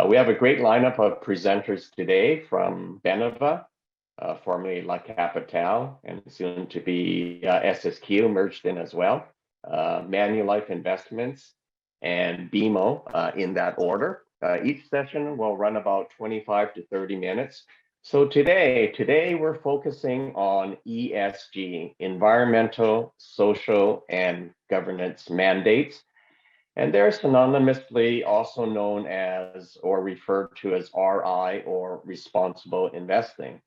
We have a great lineup of presenters today from Beneva, formerly La Capitale, and soon to be SSQ merged in as well, Manulife Investments, and BMO in that order. Each session will run about 25 to 30 minutes. So today we're focusing on ESG, environmental, social, and governance mandates. And they're synonymously also known as or referred to as RI or responsible investing.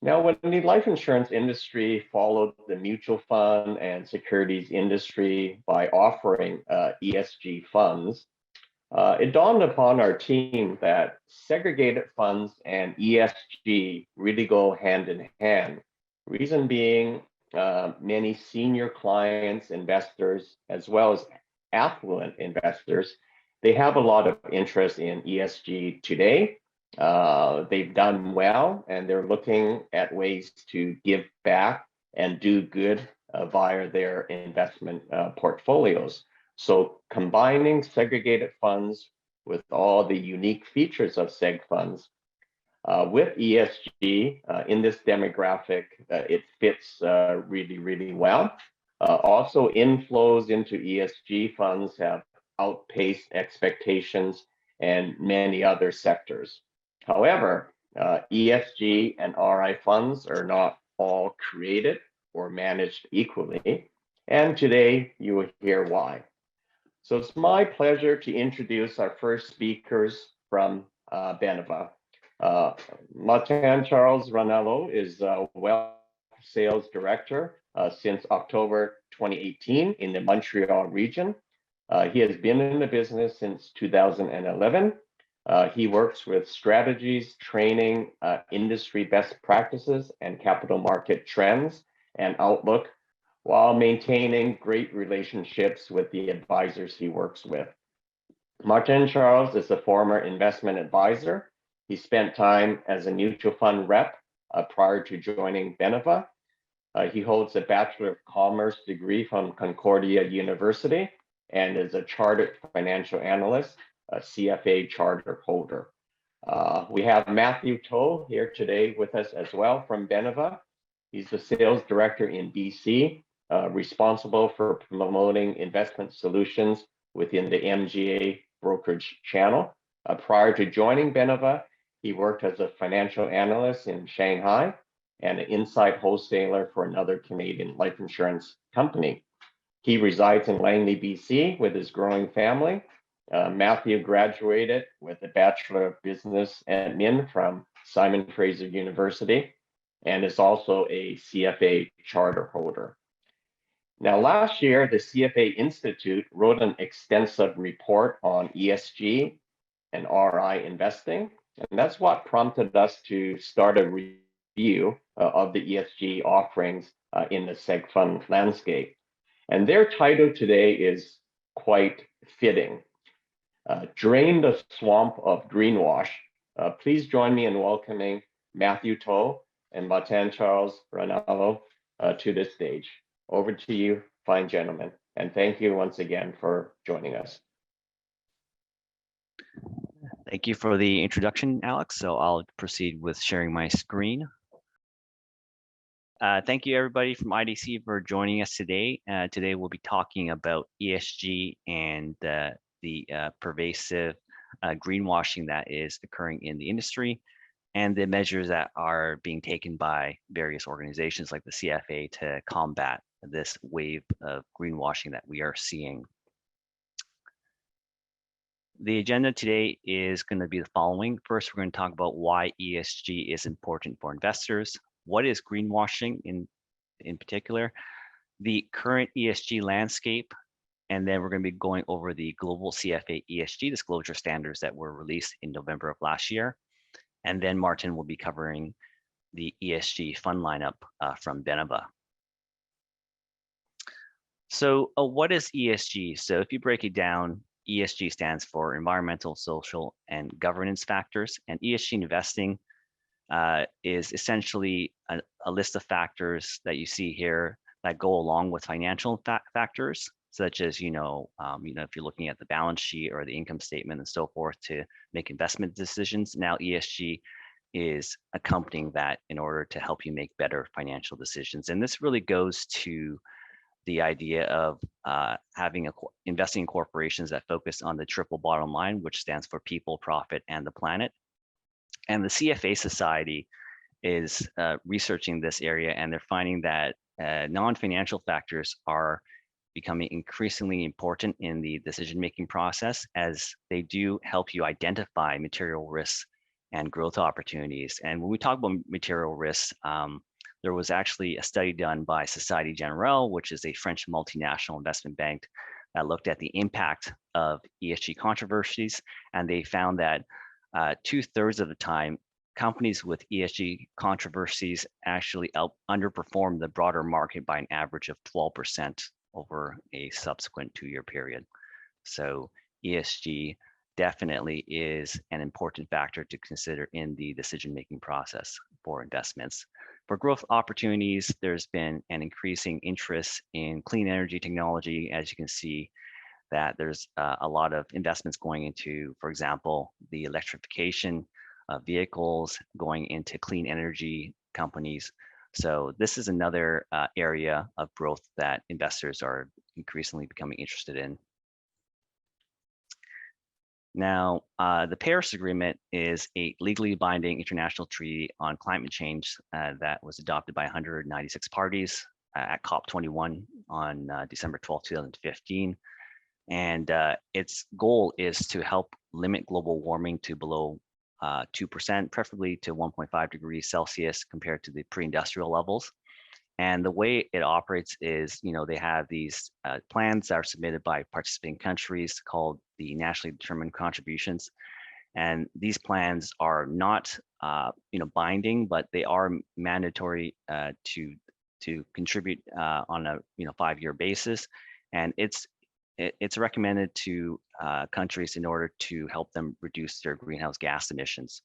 Now, when the life insurance industry followed the mutual fund and securities industry by offering ESG funds, it dawned upon our team that segregated funds and ESG really go hand in hand. Reason being, many senior clients, investors, as well as affluent investors, they have a lot of interest in ESG today. They've done well, and they're looking at ways to give back and do good via their investment portfolios. So combining segregated funds with all the unique features of seg funds with ESG in this demographic, it fits really, really well. Also, inflows into ESG funds have outpaced expectations and many other sectors. However, ESG and RI funds are not all created or managed equally, and today you will hear why. So it's my pleasure to introduce our first speakers from Beneva. Martin Charles Ranello is a Wealth Sales Director since October 2018 in the Montreal region. He has been in the business since 2011. He works with strategies, training, industry best practices, and capital market trends and outlook, while maintaining great relationships with the advisors he works with. Martin Charles is a former investment advisor. He spent time as a mutual fund rep prior to joining Beneva. He holds a Bachelor of Commerce degree from Concordia University and is a chartered financial analyst, a CFA charter holder. We have Matthew To here today with us as well from Beneva. He's the sales director in BC, responsible for promoting investment solutions within the MGA brokerage channel. Prior to joining Beneva, he worked as a financial analyst in Shanghai and an inside wholesaler for another Canadian life insurance company. He resides in Langley, BC with his growing family. Matthew graduated with a Bachelor of Business Admin from Simon Fraser University and is also a CFA charter holder. Now, last year, the CFA Institute wrote an extensive report on ESG and RI investing, and that's what prompted us to start a review of the ESG offerings in the seg fund landscape. And their title today is quite fitting. Drain the Swamp of Greenwash. Please join me in welcoming Matthew To and Martin Charles Ranello to this stage. Over to you, fine gentlemen, and thank you once again for joining us. Thank you for the introduction, Alex. So I'll proceed with sharing my screen. Thank you, everybody from IDC, for joining us today. Today we'll be talking about ESG and the pervasive greenwashing that is occurring in the industry, and the measures that are being taken by various organizations like the CFA to combat this wave of greenwashing that we are seeing. The agenda today is going to be the following. First, we're going to talk about why ESG is important for investors. What is greenwashing in particular? The current ESG landscape, and then we're going to be going over the global CFA ESG disclosure standards that were released in November of last year. And then Martin will be covering the ESG fund lineup from Beneva. So what is ESG? So if you break it down, ESG stands for environmental, social, and governance factors. And ESG investing is essentially a list of factors that you see here that go along with financial factors, such as, if you're looking at the balance sheet or the income statement and so forth to make investment decisions. Now ESG is accompanying that in order to help you make better financial decisions. And this really goes to the idea of investing in corporations that focus on the triple bottom line, which stands for people, profit, and the planet. And the CFA Society is researching this area, and they're finding that non-financial factors are becoming increasingly important in the decision-making process, as they do help you identify material risks and growth opportunities. And when we talk about material risks, there was actually a study done by Societe Generale, which is a French multinational investment bank, that looked at the impact of ESG controversies, and they found that 2/3 of the time, companies with ESG controversies actually underperform the broader market by an average of 12% over a subsequent 2-year period. So ESG definitely is an important factor to consider in the decision-making process for investments. For growth opportunities, there's been an increasing interest in clean energy technology. As you can see, that there's a lot of investments going into, for example, the electrification of vehicles, going into clean energy companies. So this is another area of growth that investors are increasingly becoming interested in. Now, the Paris Agreement is a legally binding international treaty on climate change that was adopted by 196 parties at COP21 on December 12, 2015. And its goal is to help limit global warming to below 2%, preferably to 1.5 degrees Celsius compared to the pre-industrial levels. And the way it operates is, they have these plans that are submitted by participating countries called the nationally determined contributions. And these plans are not, binding, but they are mandatory to contribute on a 5-year basis. And it's recommended to countries in order to help them reduce their greenhouse gas emissions.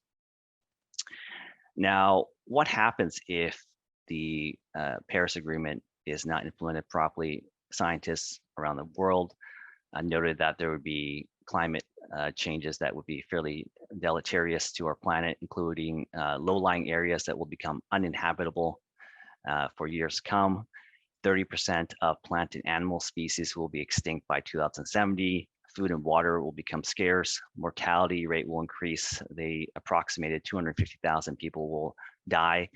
Now, what happens if the Paris Agreement is not implemented properly? Scientists around the world noted that there would be climate changes that would be fairly deleterious to our planet, including low-lying areas that will become uninhabitable for years to come. 30% of plant and animal species will be extinct by 2070. Food and water will become scarce. Mortality rate will increase. They approximated 250,000 people will die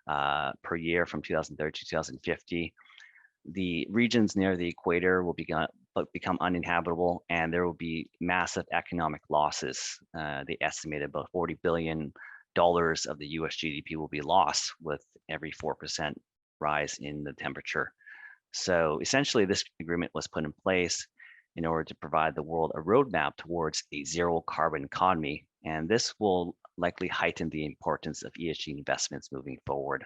per year from 2030 to 2050. The regions near the equator will become uninhabitable, and there will be massive economic losses. They estimated about $40 billion of the US GDP will be lost with every 4% rise in the temperature. So essentially, this agreement was put in place in order to provide the world a roadmap towards a zero carbon economy. And this will likely heighten the importance of ESG investments moving forward.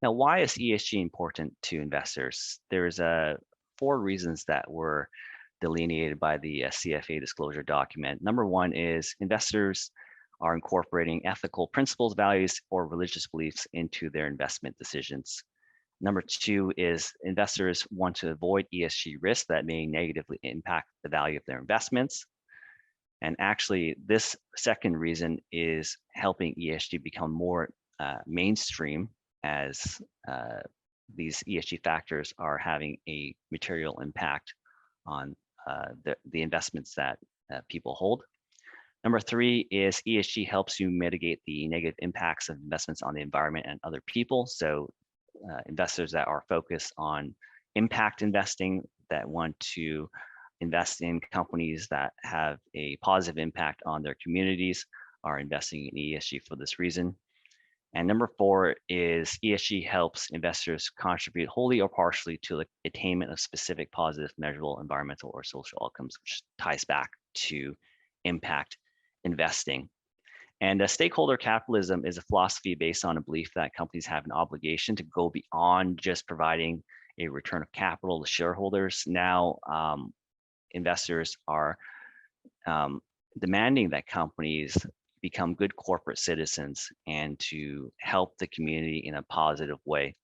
Now, why is ESG important to investors? There's 4 reasons that were delineated by the CFA disclosure document. Number 1 is investors are incorporating ethical principles, values, or religious beliefs into their investment decisions. Number 2 is investors want to avoid ESG risks that may negatively impact the value of their investments. And actually, this second reason is helping ESG become more mainstream, as these ESG factors are having a material impact on the investments that people hold. Number 3 is ESG helps you mitigate the negative impacts of investments on the environment and other people. So investors that are focused on impact investing, that want to invest in companies that have a positive impact on their communities, are investing in ESG for this reason. And number 4 is ESG helps investors contribute wholly or partially to the attainment of specific positive, measurable environmental or social outcomes, which ties back to impact investing. And stakeholder capitalism is a philosophy based on a belief that companies have an obligation to go beyond just providing a return of capital to shareholders. Now, investors are demanding that companies become good corporate citizens and to help the community in a positive way.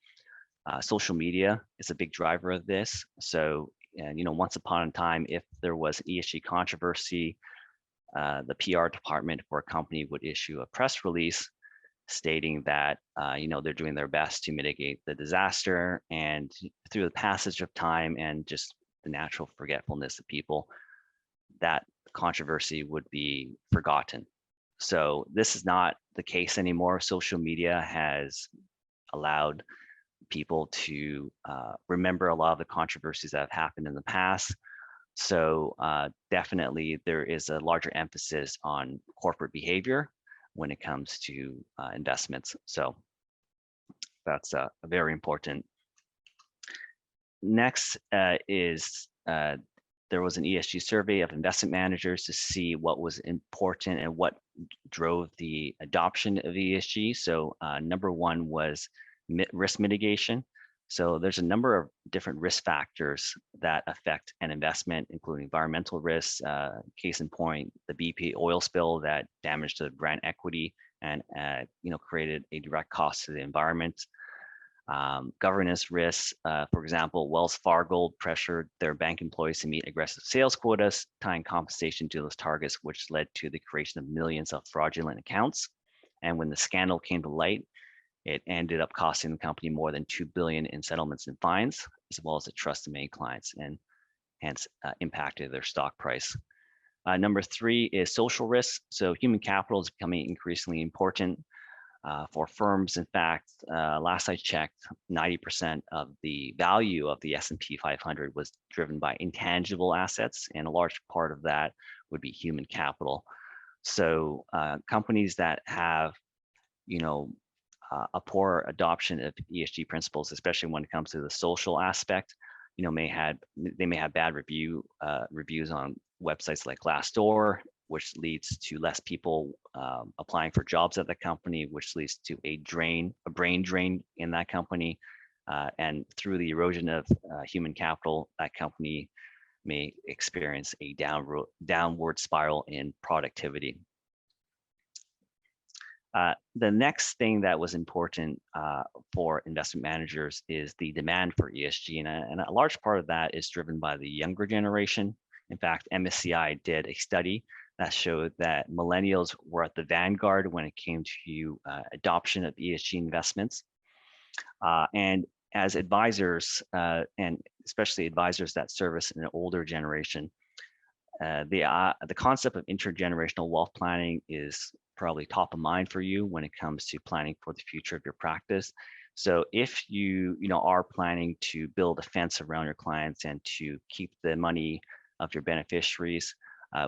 Social media is a big driver of this. So, and once upon a time, if there was an ESG controversy, the PR department for a company would issue a press release stating that they're doing their best to mitigate the disaster, and through the passage of time and just the natural forgetfulness of people, that controversy would be forgotten. So this is not the case anymore. Social media has allowed people to remember a lot of the controversies that have happened in the past. So definitely there is a larger emphasis on corporate behavior when it comes to investments. So that's very important. Next is there was an ESG survey of investment managers to see what was important and what drove the adoption of ESG. So number one was risk mitigation. So there's a number of different risk factors that affect an investment, including environmental risks. Case in point, the BP oil spill that damaged the brand equity and created a direct cost to the environment. Governance risks, for example, Wells Fargo pressured their bank employees to meet aggressive sales quotas, tying compensation to those targets, which led to the creation of millions of fraudulent accounts. And when the scandal came to light, it ended up costing the company more than $2 billion in settlements and fines, as well as the trust of many clients, and hence impacted their stock price. Number three is social risks. So human capital is becoming increasingly important for firms. In fact, last I checked, 90% of the value of the S&P 500 was driven by intangible assets, and a large part of that would be human capital. So companies that have, a poor adoption of ESG principles, especially when it comes to the social aspect, they may have bad reviews on websites like Glassdoor, which leads to less people applying for jobs at the company, which leads to a brain drain in that company. And through the erosion of human capital, that company may experience a downward spiral in productivity. The next thing that was important for investment managers is the demand for ESG, and a large part of that is driven by the younger generation. In fact, Msci did a study that showed that millennials were at the vanguard when it came to adoption of ESG investments. And as advisors, and especially advisors that service an older generation, the concept of intergenerational wealth planning is probably top of mind for you when it comes to planning for the future of your practice. So if you are planning to build a fence around your clients and to keep the money of your beneficiaries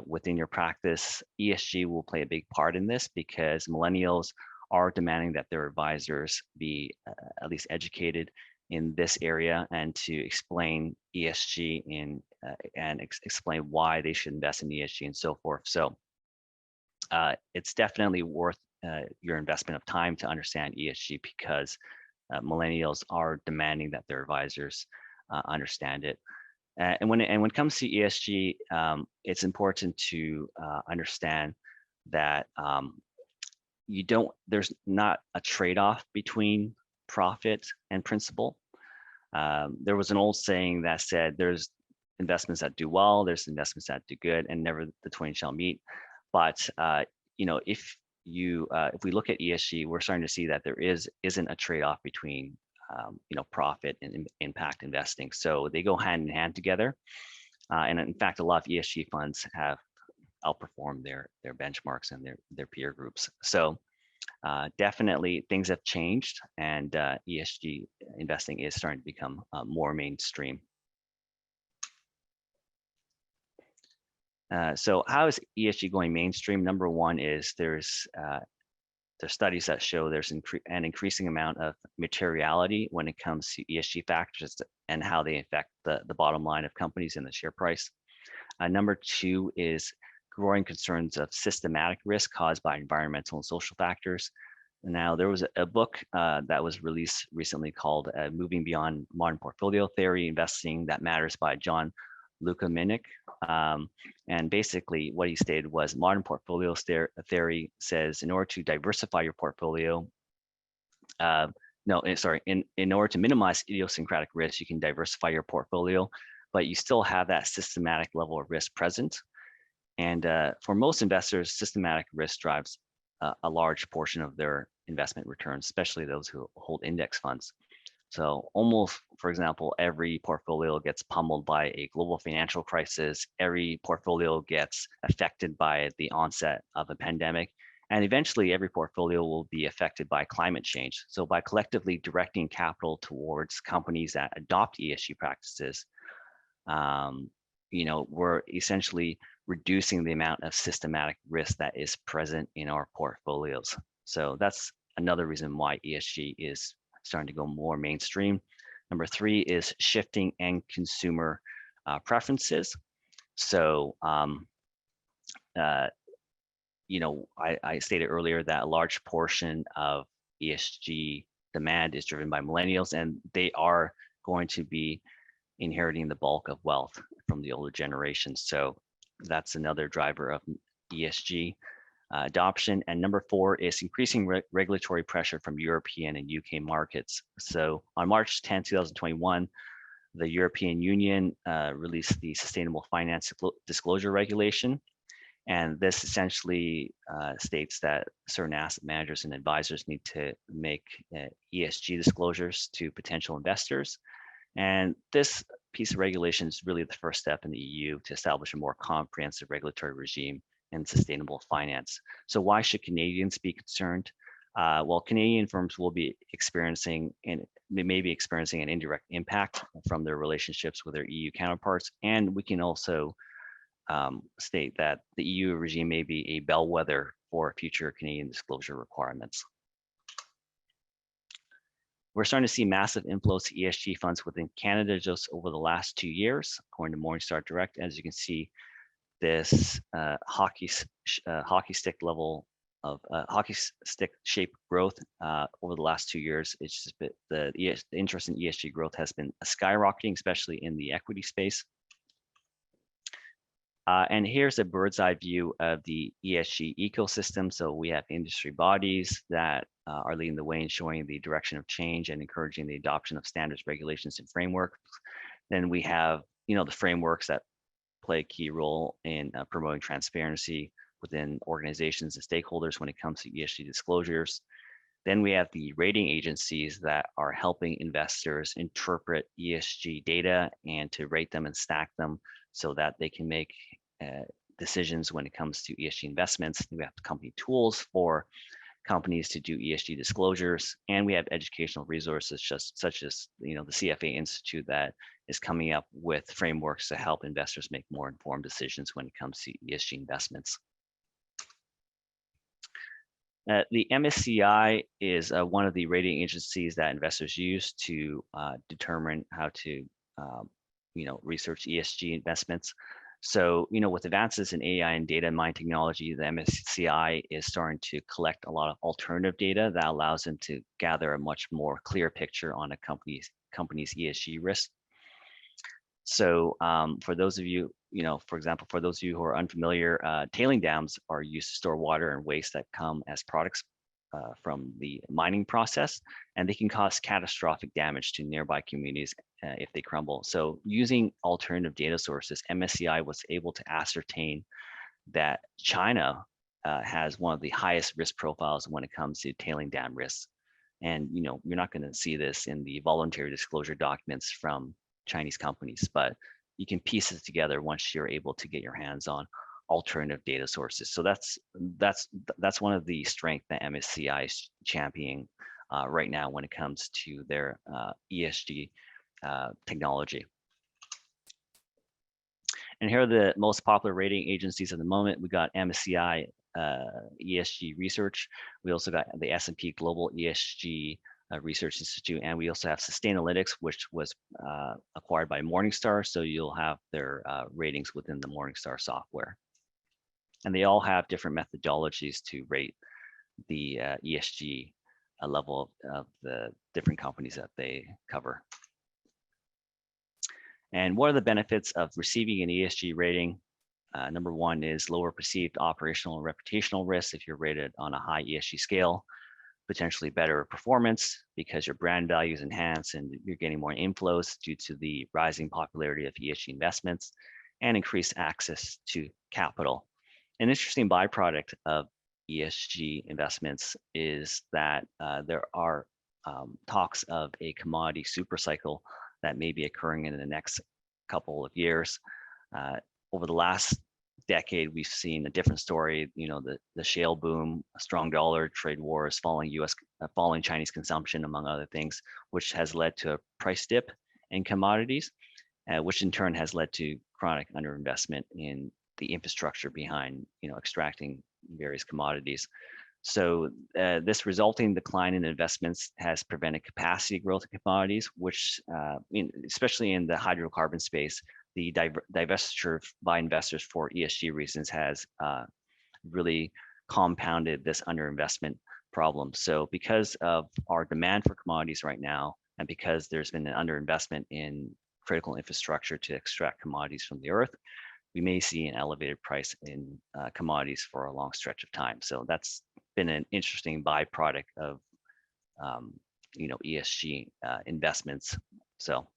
within your practice, ESG will play a big part in this, because millennials are demanding that their advisors be at least educated in this area and to explain ESG and explain why they should invest in ESG and so forth. So it's definitely worth your investment of time to understand ESG, because millennials are demanding that their advisors understand it. And when it comes to ESG, it's important to understand that there's not a trade-off between profit and principal. There was an old saying that said, there's investments that do well, there's investments that do good, and never the twain shall meet. But if we look at ESG, we're starting to see that there isn't a trade-off between profit and impact investing. So they go hand in hand together. And in fact, a lot of ESG funds have outperformed their benchmarks and their peer groups. So definitely things have changed, and ESG investing is starting to become more mainstream. So how is ESG going mainstream? Number one is there's studies that show there's an increasing amount of materiality when it comes to ESG factors and how they affect the bottom line of companies and the share price. Number two is growing concerns of systematic risk caused by environmental and social factors. Now, there was a book that was released recently called Moving Beyond Modern Portfolio Theory, Investing That Matters by John Luka-Minnick. And basically what he stated was modern portfolio theory says in order to diversify your portfolio, in order to minimize idiosyncratic risk, you can diversify your portfolio, but you still have that systematic level of risk present. And for most investors, systematic risk drives a large portion of their investment returns, especially those who hold index funds. So almost, for example, every portfolio gets pummeled by a global financial crisis. Every portfolio gets affected by the onset of a pandemic. And eventually every portfolio will be affected by climate change. So by collectively directing capital towards companies that adopt ESG practices, we're essentially reducing the amount of systematic risk that is present in our portfolios. So that's another reason why ESG is starting to go more mainstream. Number 3 is shifting end consumer preferences. So, I stated earlier that a large portion of ESG demand is driven by millennials, and they are going to be inheriting the bulk of wealth from the older generations. So that's another driver of ESG adoption. And number 4 is increasing regulatory pressure from European and UK markets. So on March 10, 2021, the European Union released the Sustainable Finance Disclosure Regulation. And this essentially states that certain asset managers and advisors need to make ESG disclosures to potential investors. And this piece of regulation is really the first step in the EU to establish a more comprehensive regulatory regime in sustainable finance. So why should Canadians be concerned? Well, Canadian firms will be experiencing, and they may be experiencing, an indirect impact from their relationships with their EU counterparts. And we can also state that the EU regime may be a bellwether for future Canadian disclosure requirements. We're starting to see massive inflows to ESG funds within Canada just over the last 2 years, according to Morningstar Direct. As you can see, this hockey stick level of hockey stick shaped growth over the last 2 years. It's just been, the interest in ESG growth has been skyrocketing, especially in the equity space. And here's a bird's eye view of the ESG ecosystem. So we have industry bodies that are leading the way in showing the direction of change and encouraging the adoption of standards, regulations, and frameworks. Then we have, the frameworks that play a key role in promoting transparency within organizations and stakeholders when it comes to ESG disclosures. Then we have the rating agencies that are helping investors interpret ESG data and to rate them and stack them so that they can make decisions when it comes to ESG investments. We have company tools for companies to do ESG disclosures, and we have educational resources such as the CFA Institute that is coming up with frameworks to help investors make more informed decisions when it comes to ESG investments. The Msci is one of the rating agencies that investors use to determine how to research ESG investments. So, with advances in AI and data mining technology, the Msci is starting to collect a lot of alternative data that allows them to gather a much more clear picture on a company's ESG risk. So for those of you, for example, for those of you who are unfamiliar, tailing dams are used to store water and waste that come as products from the mining process, and they can cause catastrophic damage to nearby communities if they crumble. So using alternative data sources, Msci was able to ascertain that China has one of the highest risk profiles when it comes to tailing dam risks. And you're not going to see this in the voluntary disclosure documents from Chinese companies, but you can piece it together once you're able to get your hands on alternative data sources. So that's one of the strengths that Msci is championing right now when it comes to their ESG technology. And here are the most popular rating agencies at the moment. We got Msci ESG Research. We also got the S&P Global ESG Research Institute, and we also have Sustainalytics, which was acquired by Morningstar. So you'll have their ratings within the Morningstar software. And they all have different methodologies to rate the ESG level of the different companies that they cover. And what are the benefits of receiving an ESG rating? Number one is lower perceived operational and reputational risks if you're rated on a high ESG scale. potentially better performance because your brand value is enhanced and you're getting more inflows due to the rising popularity of ESG investments and increased access to capital. An interesting byproduct of ESG investments is that there are talks of a commodity super cycle that may be occurring in the next couple of years. Over the last decade, we've seen a different story. You know, the shale boom, a strong dollar, trade wars, falling Chinese consumption, among other things, which has led to a price dip in commodities, which in turn has led to chronic underinvestment in the infrastructure behind, extracting various commodities. So this resulting decline in investments has prevented capacity growth in commodities, which, especially in the hydrocarbon space, the divestiture by investors for ESG reasons has really compounded this underinvestment problem. So because of our demand for commodities right now, and because there's been an underinvestment in critical infrastructure to extract commodities from the earth, we may see an elevated price in commodities for a long stretch of time. So that's been an interesting byproduct of ESG investments. So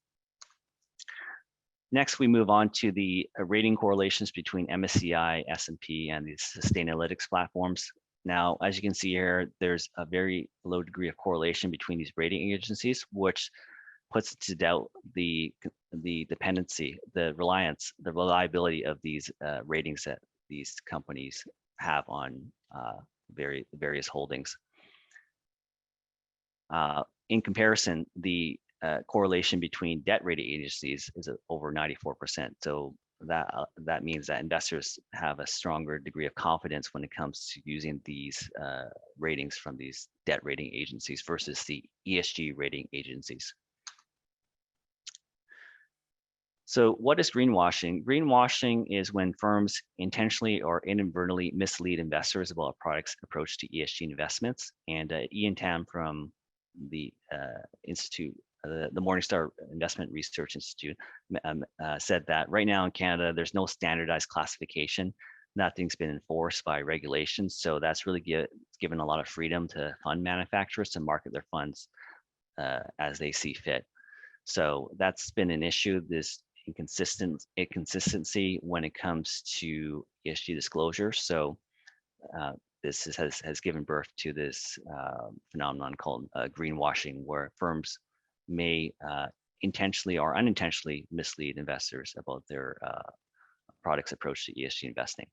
next, we move on to the rating correlations between MSCI, S&P, and the Sustainalytics platforms. Now, as you can see here, there's a very low degree of correlation between these rating agencies, which puts to doubt the dependency, the reliability of these ratings that these companies have on various holdings. In comparison, the correlation between debt rating agencies is over 94%. So that means that investors have a stronger degree of confidence when it comes to using these ratings from these debt rating agencies versus the ESG rating agencies. So what is greenwashing? Greenwashing is when firms intentionally or inadvertently mislead investors about a product's approach to ESG investments. And Ian Tam from the Institute, the Morningstar Investment Research Institute, said that right now in Canada, there's no standardized classification. Nothing's been enforced by regulations. So that's really given a lot of freedom to fund manufacturers to market their funds as they see fit. So that's been an issue, this inconsistency when it comes to ESG disclosure. So this has given birth to this phenomenon called greenwashing, where firms may intentionally or unintentionally mislead investors about their product's approach to ESG investing.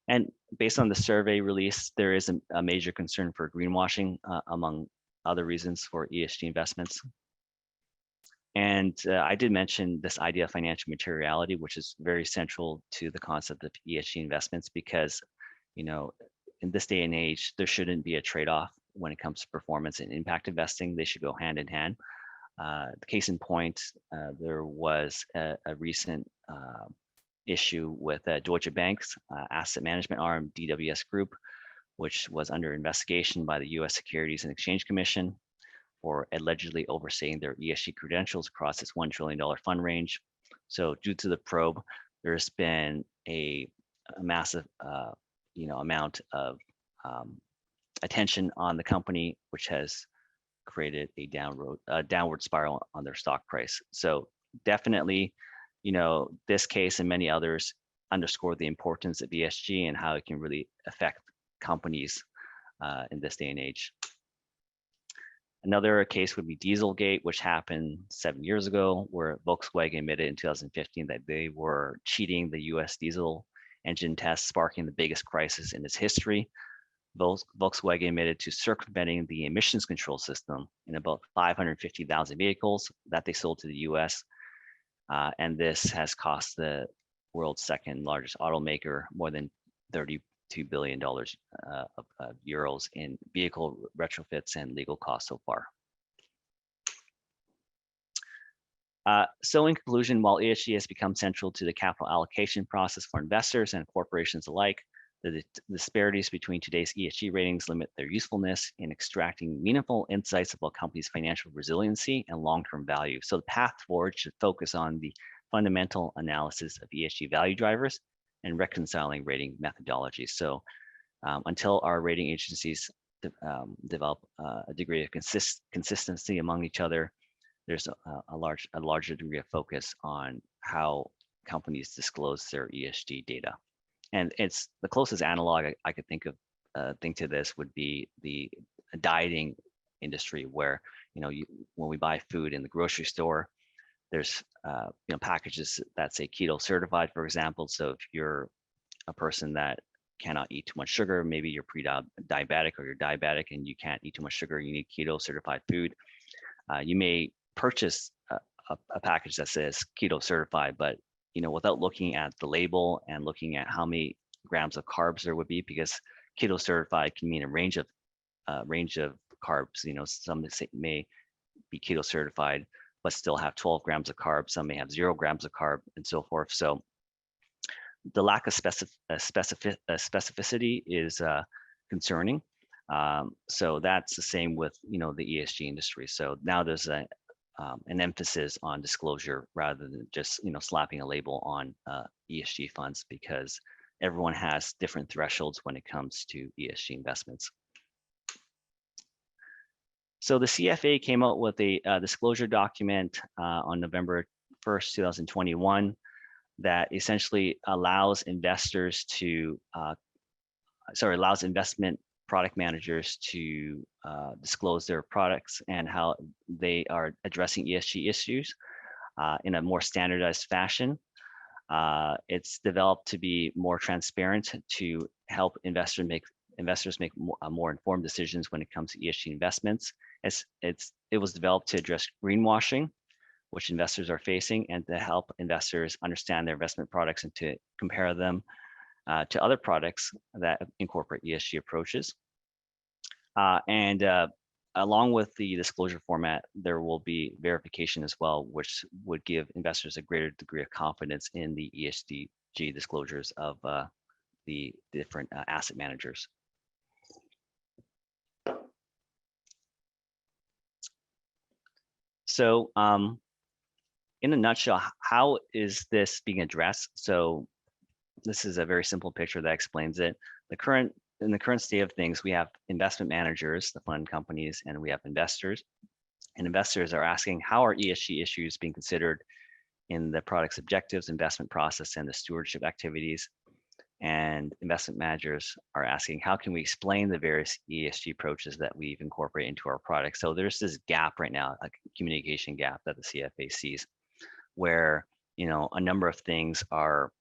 And based on the survey release, there is a major concern for greenwashing, among other reasons for ESG investments. And I did mention this idea of financial materiality, which is very central to the concept of ESG investments, because, in this day and age, there shouldn't be a trade-off when it comes to performance and impact investing. They should go hand in hand. The case in point, there was a recent issue with Deutsche Bank's asset management arm, DWS Group, which was under investigation by the U.S. Securities and Exchange Commission for allegedly overseeing their ESG credentials across its $1 trillion fund range. So due to the probe, there's been a massive amount of attention on the company, which has created a downward spiral on their stock price. So definitely, this case and many others underscore the importance of ESG and how it can really affect companies in this day and age. Another case would be Dieselgate, which happened 7 years ago, where Volkswagen admitted in 2015 that they were cheating the US diesel engine test, sparking the biggest crisis in its history. Volkswagen admitted to circumventing the emissions control system in about 550,000 vehicles that they sold to the US. And this has cost the world's second largest automaker more than $32 billion of euros in vehicle retrofits and legal costs so far. So in conclusion, while ESG has become central to the capital allocation process for investors and corporations alike, the disparities between today's ESG ratings limit their usefulness in extracting meaningful insights about companies' financial resiliency and long-term value. So the path forward should focus on the fundamental analysis of ESG value drivers and reconciling rating methodologies. So until our rating agencies develop a degree of consistency among each other. There's a larger degree of focus on how companies disclose their ESG data. And it's the closest analog I could think to this would be the dieting industry, where when we buy food in the grocery store, there's packages that say keto certified, for example. So if you're a person that cannot eat too much sugar, maybe you're pre-diabetic or you're diabetic and you can't eat too much sugar, you need keto certified food. You may purchase a package that says keto certified, but without looking at the label and looking at how many grams of carbs there would be, because keto certified can mean a range of carbs. Some may be keto certified but still have 12 grams of carbs. Some may have 0 grams of carb, and so forth. So the lack of specificity is concerning. So that's the same with the ESG industry. So now there's an emphasis on disclosure rather than just slapping a label on ESG funds, because everyone has different thresholds when it comes to ESG investments. So the CFA came out with a disclosure document on November 1st, 2021, that essentially allows investors to, allows investment product managers to disclose their products and how they are addressing ESG issues in a more standardized fashion. It's developed to be more transparent to help investors make more informed decisions when it comes to ESG investments. It was developed to address greenwashing, which investors are facing, and to help investors understand their investment products and to compare them to other products that incorporate ESG approaches. Along with the disclosure format, there will be verification as well, which would give investors a greater degree of confidence in the ESG disclosures of the different asset managers. So in a nutshell, how is this being addressed? So this is a very simple picture that explains it. In the current state of things, we have investment managers, the fund companies, and we have investors. And investors are asking, how are ESG issues being considered in the product's objectives, investment process, and the stewardship activities? And investment managers are asking, how can we explain the various ESG approaches that we've incorporated into our products? So there's this gap right now, a communication gap that the CFA sees, where a number of things are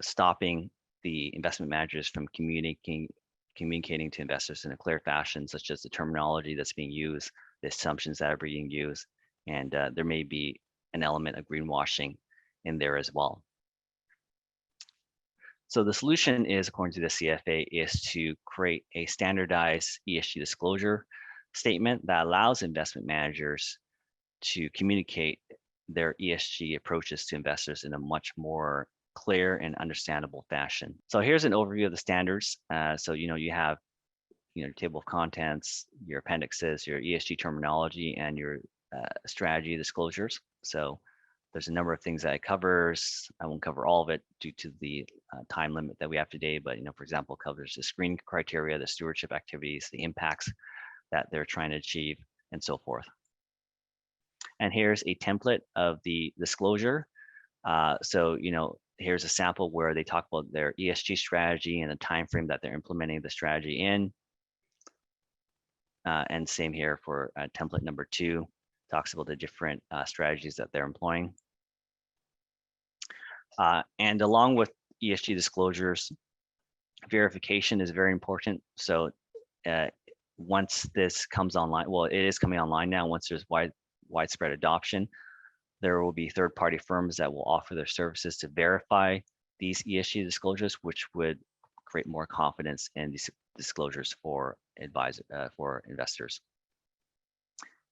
stopping the investment managers from communicating to investors in a clear fashion, such as the terminology that's being used, the assumptions that are being used, and there may be an element of greenwashing in there as well. So the solution is, according to the CFA, is to create a standardized ESG disclosure statement that allows investment managers to communicate their ESG approaches to investors in a much more clear and understandable fashion. So here's an overview of the standards. So you have your table of contents, your appendixes, your ESG terminology, and your strategy disclosures. So there's a number of things that it covers. I won't cover all of it due to the time limit that we have today, but for example, it covers the screening criteria, the stewardship activities, the impacts that they're trying to achieve, and so forth. And here's a template of the disclosure. So here's a sample where they talk about their ESG strategy and the time frame that they're implementing the strategy in. And same here for template number 2. Talks about the different strategies that they're employing. And along with ESG disclosures, verification is very important. So once this comes online, well, it is coming online now. Once there's widespread adoption, there will be third-party firms that will offer their services to verify these ESG disclosures, which would create more confidence in these disclosures for investors.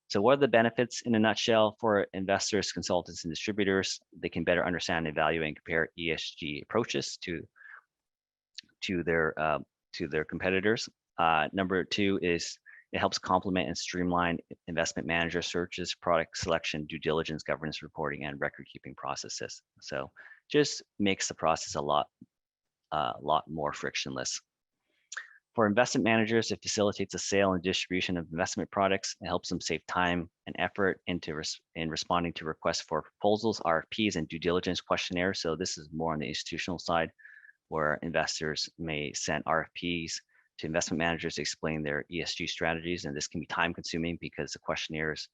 So what are the benefits in a nutshell for investors, consultants, and distributors? They can better understand, evaluate, and compare ESG approaches to their competitors. Number 2 is it helps complement and streamline investment manager searches, product selection, due diligence, governance reporting, and record-keeping processes. So just makes the process a lot more frictionless. for investment managers, it facilitates the sale and distribution of investment products. It helps them save time and effort in responding to requests for proposals, RFPs, and due diligence questionnaires. So this is more on the institutional side, where investors may send RFPs to investment managers to explain their ESG strategies. And this can be time consuming because the questionnaires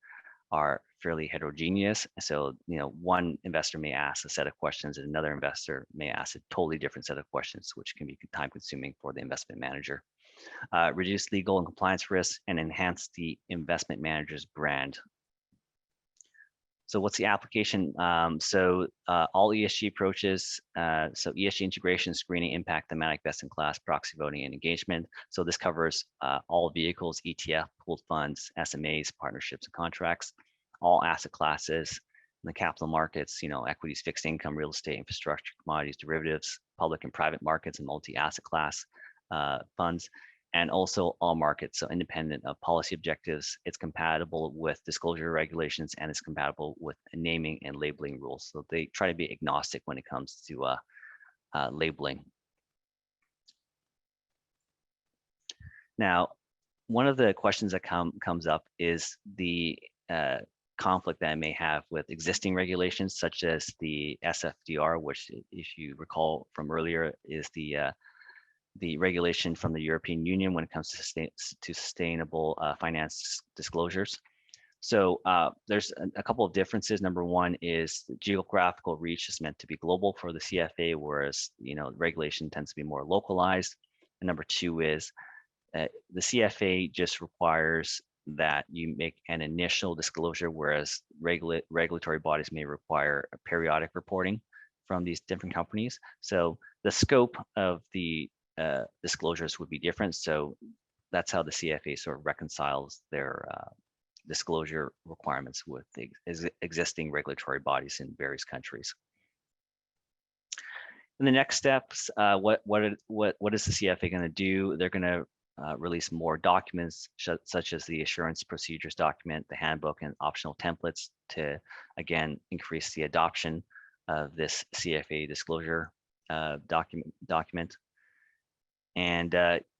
are fairly heterogeneous. So, one investor may ask a set of questions and another investor may ask a totally different set of questions, which can be time consuming for the investment manager. Reduce legal and compliance risks and enhance the investment manager's brand. So what's the application? All ESG approaches, so ESG integration, screening, impact, thematic, best-in-class, proxy voting, and engagement. So this covers all vehicles, ETF, pooled funds, SMAs, partnerships, and contracts, all asset classes in the capital markets, equities, fixed income, real estate, infrastructure, commodities, derivatives, public and private markets, and multi-asset class funds, and also all markets, so independent of policy objectives. It's compatible with disclosure regulations and it's compatible with naming and labeling rules. So they try to be agnostic when it comes to labeling. Now, one of the questions that comes up is the conflict that I may have with existing regulations, such as the SFDR, which, if you recall from earlier, is the regulation from the European Union when it comes to sustainable finance disclosures. So there's a couple of differences. Number one is the geographical reach is meant to be global for the CFA, whereas regulation tends to be more localized. And number two is the CFA just requires that you make an initial disclosure, whereas regulatory bodies may require a periodic reporting from these different companies. So the scope of the disclosures would be different. So that's how the CFA sort of reconciles their disclosure requirements with the existing regulatory bodies in various countries. In the next steps, what is the CFA going to do? They're going to release more documents such as the assurance procedures document, the handbook, and optional templates to, again, increase the adoption of this CFA disclosure document. And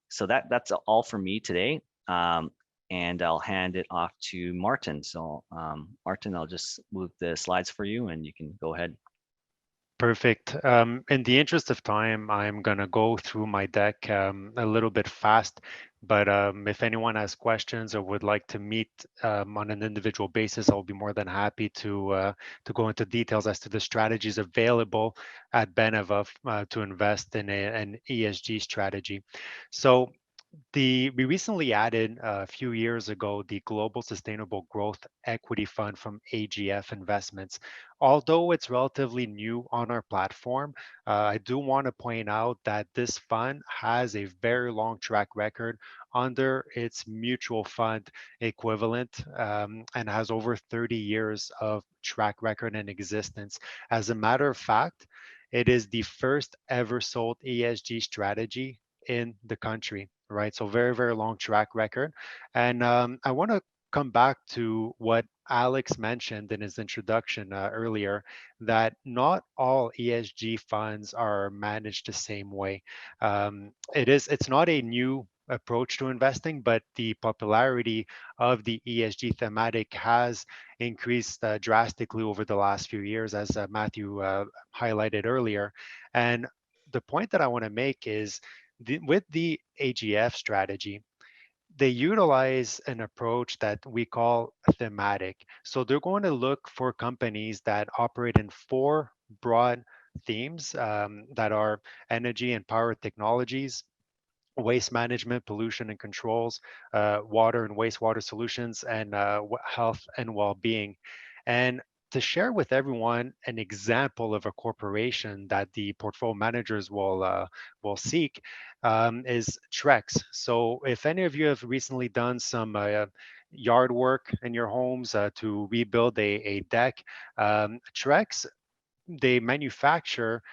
so that's all for me today. And I'll hand it off to Martin. So Martin, I'll just move the slides for you and you can go ahead. Perfect. In the interest of time, I'm going to go through my deck a little bit fast, but if anyone has questions or would like to meet on an individual basis, I'll be more than happy to go into details as to the strategies available at Beneva to invest in an ESG strategy. So we recently added a few years ago the Global Sustainable Growth Equity Fund from AGF Investments. Although it's relatively new on our platform, I do want to point out that this fund has a very long track record under its mutual fund equivalent and has over 30 years of track record in existence. As a matter of fact, it is the first ever sold ESG strategy in the country, right? So very, very long track record. And I want to come back to what Alex mentioned in his introduction earlier, that not all ESG funds are managed the same way. It's not a new approach to investing, but the popularity of the ESG thematic has increased drastically over the last few years, as Matthew highlighted earlier. And the point that I want to make is with the AGF strategy, they utilize an approach that we call thematic. So they're going to look for companies that operate in 4 broad themes that are energy and power technologies, waste management, pollution and controls, water and wastewater solutions, and health and well-being. And to share with everyone an example of a corporation that the portfolio managers will seek is Trex. So if any of you have recently done some yard work in your homes to rebuild a deck, Trex, they manufacture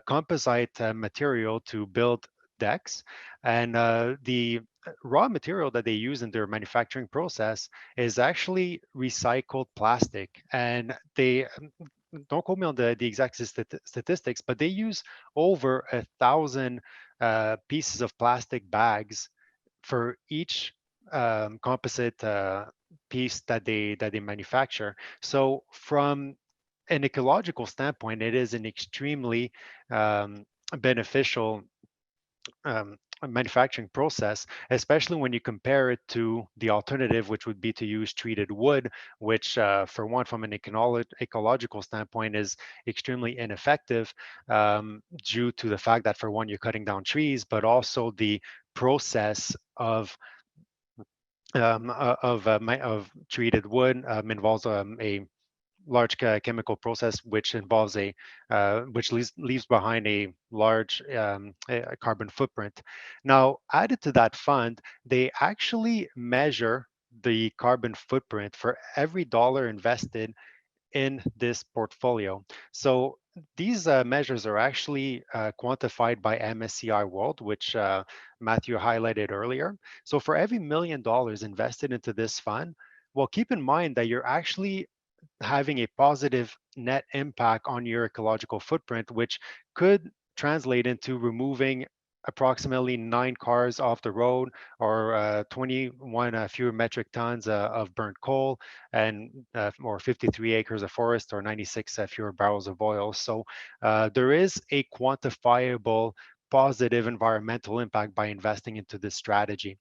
composite material to build decks, and the raw material that they use in their manufacturing process is actually recycled plastic. And they don't quote me on the exact statistics, but they use over 1,000 pieces of plastic bags for each composite piece that they manufacture. So from an ecological standpoint, it is an extremely beneficial manufacturing process, especially when you compare it to the alternative, which would be to use treated wood, which, for one, from an ecological standpoint, is extremely ineffective due to the fact that, for one, you're cutting down trees, but also the process of treated wood involves a large chemical process, which involves which leaves behind a large a carbon footprint. Now, added to that fund, they actually measure the carbon footprint for every dollar invested in this portfolio. So these measures are actually quantified by MSCI World, which Matthew highlighted earlier. So for every $1 million invested into this fund, well, keep in mind that you're actually having a positive net impact on your ecological footprint, which could translate into removing approximately 9 cars off the road, or 21 fewer metric tons of burnt coal, and or 53 acres of forest, or 96 fewer barrels of oil. So there is a quantifiable positive environmental impact by investing into this strategy.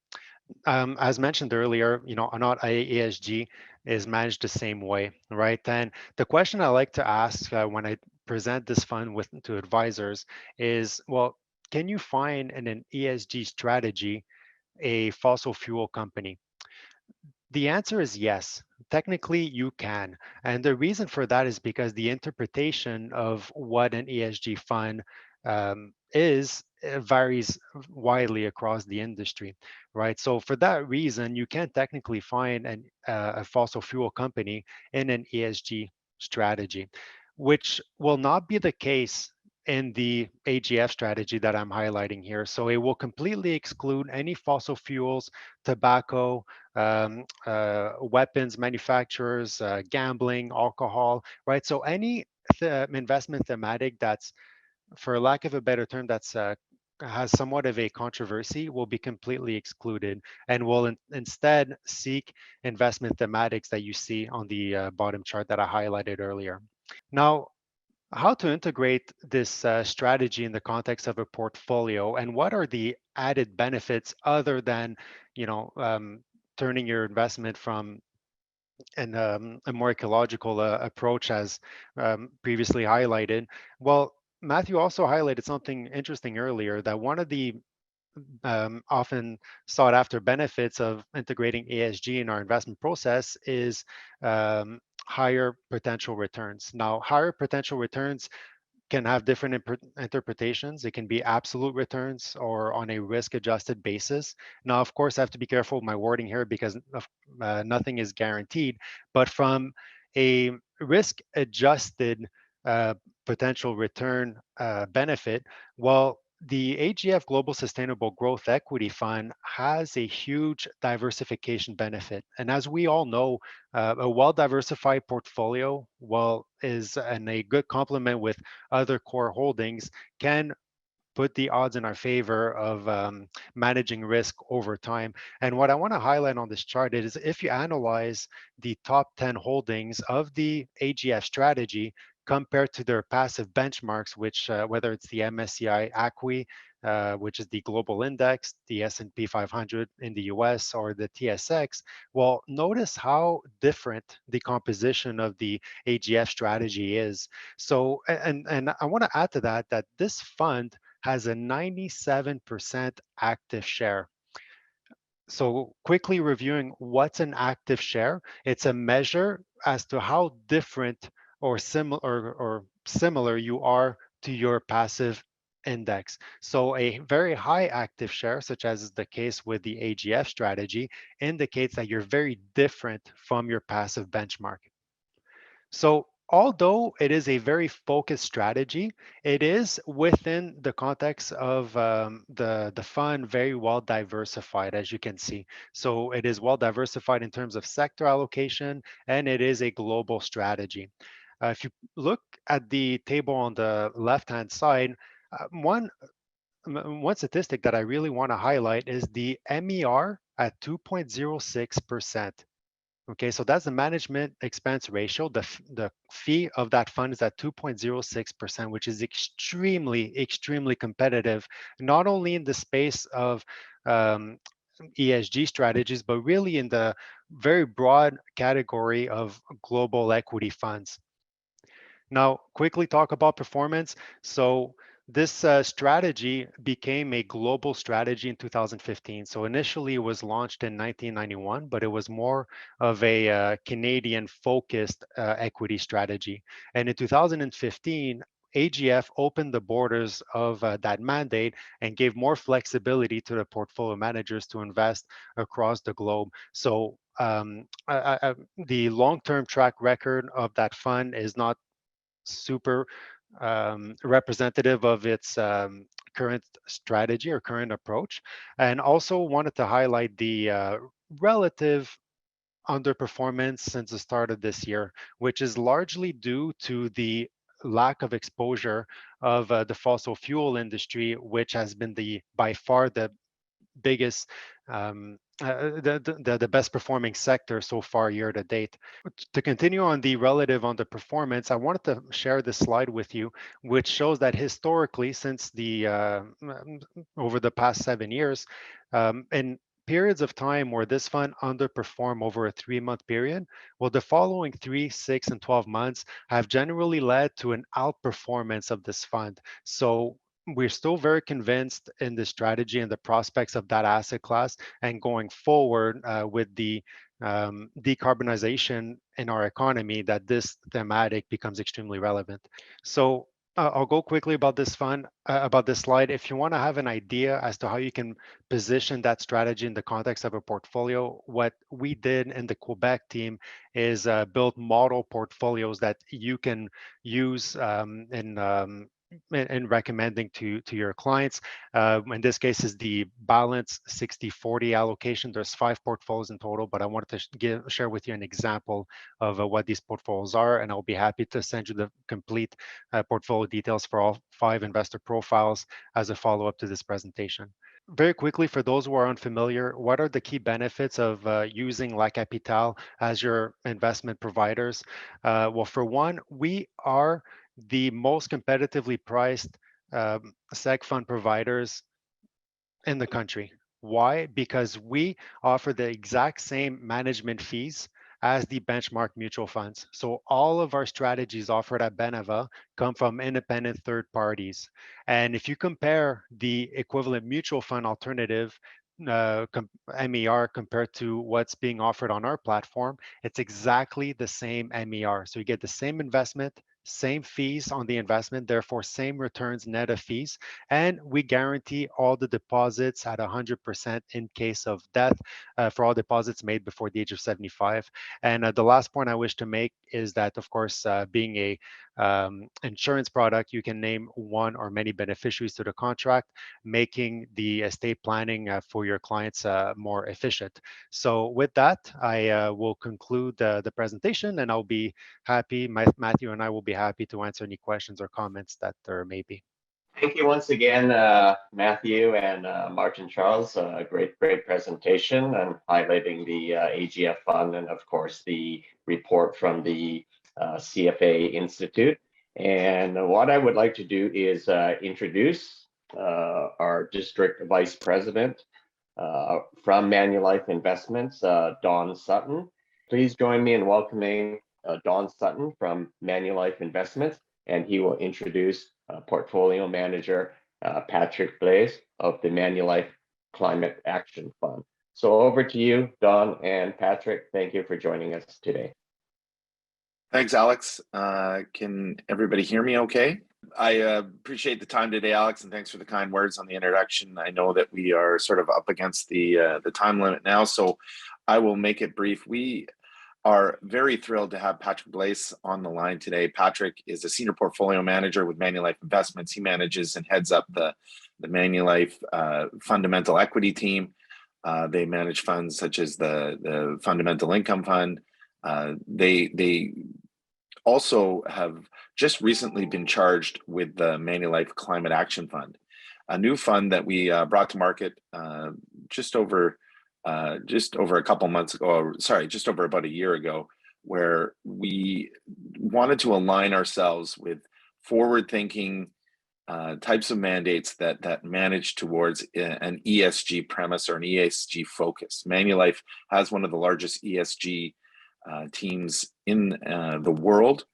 As mentioned earlier, not ESG is managed the same way, right? And the question I like to ask when I present this fund to advisors is, well, can you find in an ESG strategy a fossil fuel company? The answer is yes. Technically, you can. And the reason for that is because the interpretation of what an ESG fund is varies widely across the industry, right? So for that reason, you can technically find a fossil fuel company in an ESG strategy, which will not be the case in the AGF strategy that I'm highlighting here. So it will completely exclude any fossil fuels, tobacco, weapons manufacturers, gambling, alcohol, right? So any investment thematic that's, for lack of a better term, that's has somewhat of a controversy will be completely excluded, and will instead seek investment thematics that you see on the bottom chart that I highlighted earlier. Now, how to integrate this strategy in the context of a portfolio, and what are the added benefits other than, turning your investment from a more ecological approach, as previously highlighted? Well, Matthew also highlighted something interesting earlier, that one of the often sought after benefits of integrating ESG in our investment process is higher potential returns. Now, higher potential returns can have different interpretations. It can be absolute returns or on a risk adjusted basis. Now, of course, I have to be careful with my wording here, because nothing is guaranteed, but from a risk adjusted uh, potential return benefit, well, the AGF Global Sustainable Growth Equity Fund has a huge diversification benefit. And as we all know, a well-diversified portfolio, well, is and a good complement with other core holdings, can put the odds in our favor of managing risk over time. And what I want to highlight on this chart is, if you analyze the top 10 holdings of the AGF strategy compared to their passive benchmarks, which whether it's the MSCI ACWI, which is the global index, the S&P 500 in the US, or the TSX, well, notice how different the composition of the AGF strategy is. So, and I want to add to that, that this fund has a 97% active share. So quickly reviewing what's an active share, it's a measure as to how different or similar you are to your passive index. So a very high active share, such as is the case with the AGF strategy, indicates that you're very different from your passive benchmark. So although it is a very focused strategy, it is within the context of the fund very well diversified, as you can see. So it is well diversified in terms of sector allocation, and it is a global strategy. If you look at the table on the left-hand side, one one statistic that I really want to highlight is the MER at 2.06%. Okay, so that's the management expense ratio. The fee of that fund is at 2.06%, which is extremely competitive, not only in the space of ESG strategies, but really in the very broad category of global equity funds. Now, quickly talk about performance. So this strategy became a global strategy in 2015. So initially it was launched in 1991, but it was more of a Canadian-focused equity strategy. And in 2015, AGF opened the borders of that mandate and gave more flexibility to the portfolio managers to invest across the globe. So the long-term track record of that fund is not super representative of its current strategy or current approach. And also wanted to highlight the relative underperformance since the start of this year, which is largely due to the lack of exposure of the fossil fuel industry, which has been by far the biggest the best performing sector so far year to date. To continue on the relative underperformance, I wanted to share this slide with you, which shows that historically, since the over the past 7 years, in periods of time where this fund underperformed over a 3-month period, well, the following 3, 6, and 12 months have generally led to an outperformance of this fund. So we're still very convinced in the strategy and the prospects of that asset class, and going forward with the decarbonization in our economy, that this thematic becomes extremely relevant. So I'll go quickly about this fund, about this slide. If you want to have an idea as to how you can position that strategy in the context of a portfolio, what we did in the Quebec team is build model portfolios that you can use in recommending to your clients. In this case is the balance 60-40 allocation. There's 5 portfolios in total, but I wanted to share with you an example of what these portfolios are, and I'll be happy to send you the complete portfolio details for all 5 investor profiles as a follow-up to this presentation. Very quickly, for those who are unfamiliar, what are the key benefits of using La Capitale as your investment providers? Well, for one, we are the most competitively priced seg fund providers in the country. Why? Because we offer the exact same management fees as the benchmark mutual funds. So all of our strategies offered at Beneva come from independent third parties. And if you compare the equivalent mutual fund alternative MER compared to what's being offered on our platform, it's exactly the same MER. So you get the same investment, same fees on the investment, therefore same returns net of fees, and we guarantee all the deposits at 100% in case of death for all deposits made before the age of 75. And the last point I wish to make is that, of course, being a insurance product, you can name one or many beneficiaries to the contract, making the estate planning for your clients more efficient. So with that, I will conclude the presentation, and I'll be happy, Matthew and I will be happy to answer any questions or comments that there may be. Thank you once again, Matthew and Martin Charles. Great presentation and highlighting the AGF fund and, of course, the report from the CFA Institute. And what I would like to do is introduce our District Vice President from Manulife Investments, Don Sutton. Please join me in welcoming Don Sutton from Manulife Investments, and he will introduce portfolio manager Patrick Blaise of the Manulife Climate Action Fund. So over to you, Don and Patrick. Thank you for joining us today. Thanks, Alex. Can everybody hear me okay? I appreciate the time today, Alex, and thanks for the kind words on the introduction. I know that we are sort of up against the time limit now, so I will make it brief. We are very thrilled to have Patrick Blaise on the line today. Patrick is a senior portfolio manager with Manulife Investments. He manages and heads up the Manulife fundamental equity team. They manage funds such as the Fundamental Income Fund. They also have just recently been charged with the Manulife Climate Action Fund. a new fund that we brought to market just over a couple months ago, just over about a year ago, where we wanted to align ourselves with forward-thinking types of mandates that manage towards an ESG premise or an ESG focus. Manulife has one of the largest ESG teams in the world,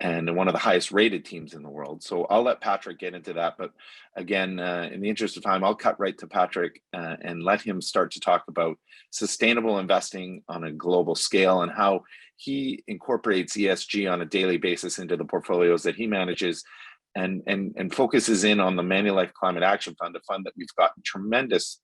and one of the highest rated teams in the world. So I'll let Patrick get into that. But again, in the interest of time, I'll cut right to Patrick and let him start to talk about sustainable investing on a global scale and how he incorporates ESG on a daily basis into the portfolios that he manages, and focuses in on the Manulife Climate Action Fund, a fund that we've gotten tremendous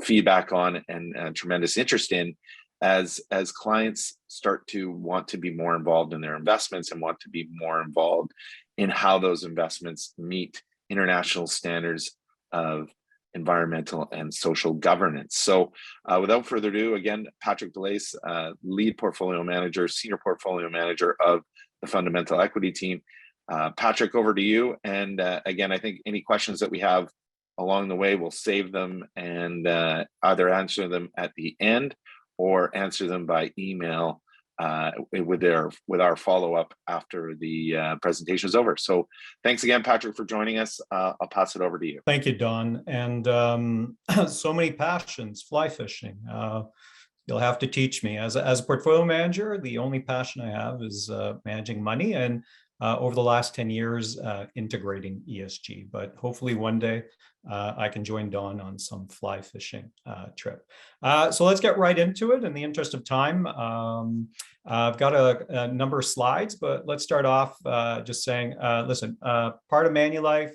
feedback on and tremendous interest in, as clients start to want to be more involved in their investments and want to be more involved in how those investments meet international standards of environmental and social governance. So without further ado, again, Patrick Delace, lead portfolio manager, senior portfolio manager of the Fundamental Equity team. Patrick, over to you. And again, I think any questions that we have along the way, we'll save them and either answer them at the end or answer them by email with our follow-up after the presentation is over. So thanks again, Patrick, for joining us. I'll pass it over to you. Thank you, Don. And so many passions, fly fishing. You'll have to teach me. As a portfolio manager, the only passion I have is managing money, and over the last 10 years, integrating ESG. But hopefully one day I can join Don on some fly fishing trip. So let's get right into it in the interest of time. I've got a number of slides, but let's start off just saying, listen, part of Manulife,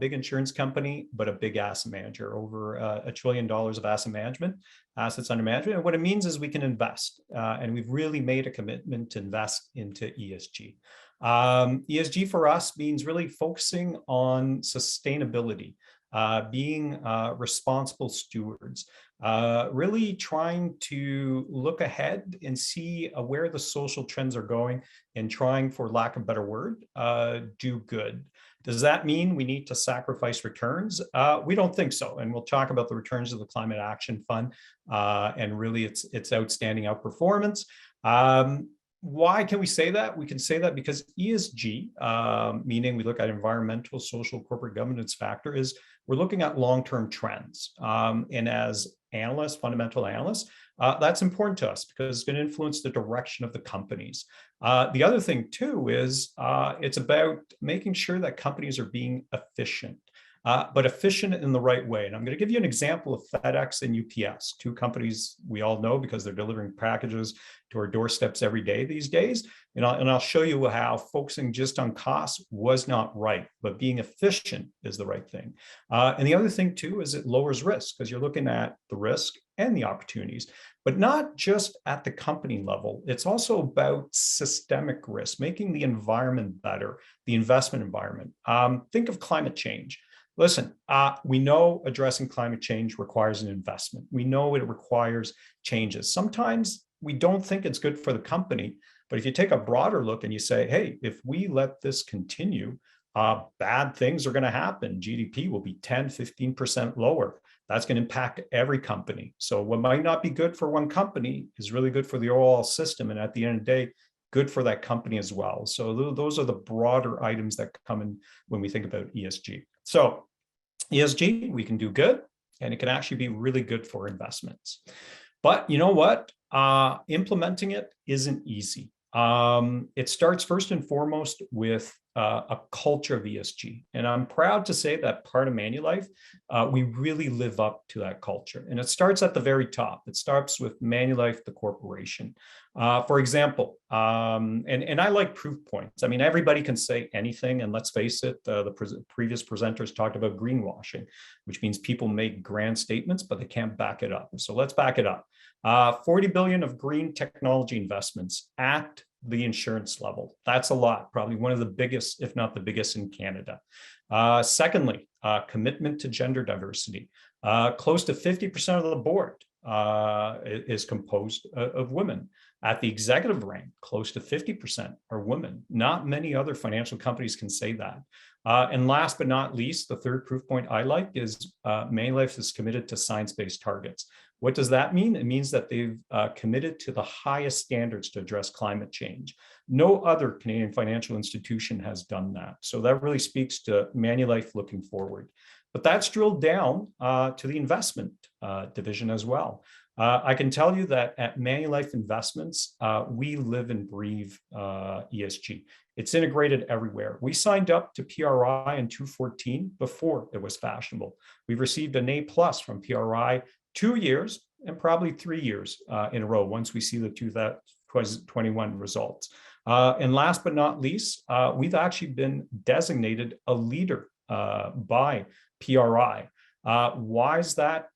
big insurance company, but a big asset manager, over $1 trillion of asset management, assets under management. And what it means is we can invest, and we've really made a commitment to invest into ESG. ESG for us means really focusing on sustainability, being responsible stewards, really trying to look ahead and see where the social trends are going, and trying, for lack of a better word, do good. Does that mean we need to sacrifice returns? We don't think so. And we'll talk about the returns of the Climate Action Fund and really its outstanding outperformance. Why can we say that? We can say that because ESG, meaning we look at environmental, social, corporate governance factor, is we're looking at long-term trends. And as analysts, fundamental analysts, that's important to us because it's going to influence the direction of the companies. The other thing too is it's about making sure that companies are being efficient. But efficient in the right way. And I'm going to give you an example of FedEx and UPS, two companies we all know because they're delivering packages to our doorsteps every day these days. And I'll show you how focusing just on costs was not right, but being efficient is the right thing. And the other thing too is it lowers risk because you're looking at the risk and the opportunities, but not just at the company level. It's also about systemic risk, making the environment better, the investment environment. Think of climate change. Listen, we know addressing climate change requires an investment. We know it requires changes. Sometimes we don't think it's good for the company, but if you take a broader look and you say, hey, if we let this continue, bad things are going to happen. GDP will be 10, 15% lower. That's going to impact every company. So what might not be good for one company is really good for the overall system. And at the end of the day, good for that company as well. So those are the broader items that come in when we think about ESG. So ESG, we can do good, and it can actually be really good for investments. But you know what? Implementing it isn't easy. It starts first and foremost with a culture of ESG. And I'm proud to say that part of Manulife, we really live up to that culture. And it starts at the very top. It starts with Manulife, the corporation. For example, and I like proof points. I mean, everybody can say anything. And let's face it, the previous presenters talked about greenwashing, which means people make grand statements, but they can't back it up. So let's back it up. 40 billion of green technology investments at the insurance level. That's a lot, probably one of the biggest, if not the biggest in Canada. Secondly, commitment to gender diversity. Close to 50% of the board is composed of women. At the executive rank, close to 50% are women. Not many other financial companies can say that. And last but not least, the third proof point I like is Manulife is committed to science-based targets. What does that mean? It means that they've committed to the highest standards to address climate change. No other Canadian financial institution has done that. So that really speaks to Manulife looking forward. But that's drilled down to the investment division as well. I can tell you that at Manulife Investments, we live and breathe ESG. It's integrated everywhere. We signed up to PRI in 2014 before it was fashionable. We've received an A+ from PRI 2 years and probably 3 years in a row once we see the 2021 results. And last but not least, we've actually been designated a leader by PRI. Why is that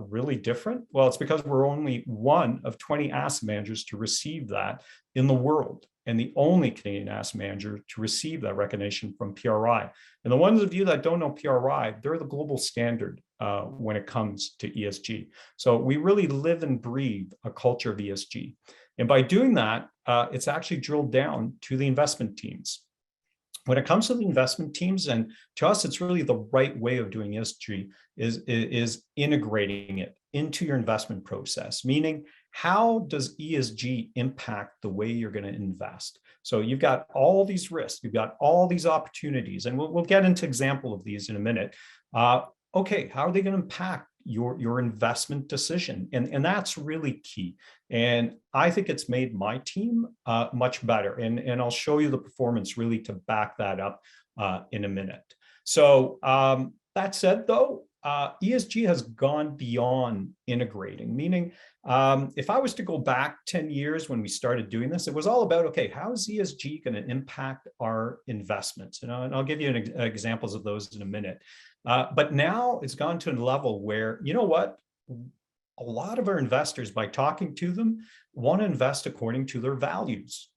really different? Well, it's because we're only one of 20 asset managers to receive that in the world, and the only Canadian asset manager to receive that recognition from PRI. And the ones of you that don't know PRI, they're the global standard when it comes to ESG. So we really live and breathe a culture of ESG. And by doing that, it's actually drilled down to the investment teams. When it comes to the investment teams, and to us, it's really the right way of doing ESG is integrating it into your investment process, meaning how does ESG impact the way you're going to invest? So you've got all these risks, you've got all these opportunities, and we'll get into example of these in a minute. Okay, how are they going to impact your investment decision? And that's really key. And I think it's made my team much better. And I'll show you the performance really to back that up in a minute. So that said, though, ESG has gone beyond integrating, meaning if I was to go back 10 years when we started doing this, it was all about, okay, how is ESG going to impact our investments? And I'll give you examples of those in a minute. But now it's gone to a level where, you know what, a lot of our investors, by talking to them, want to invest according to their values,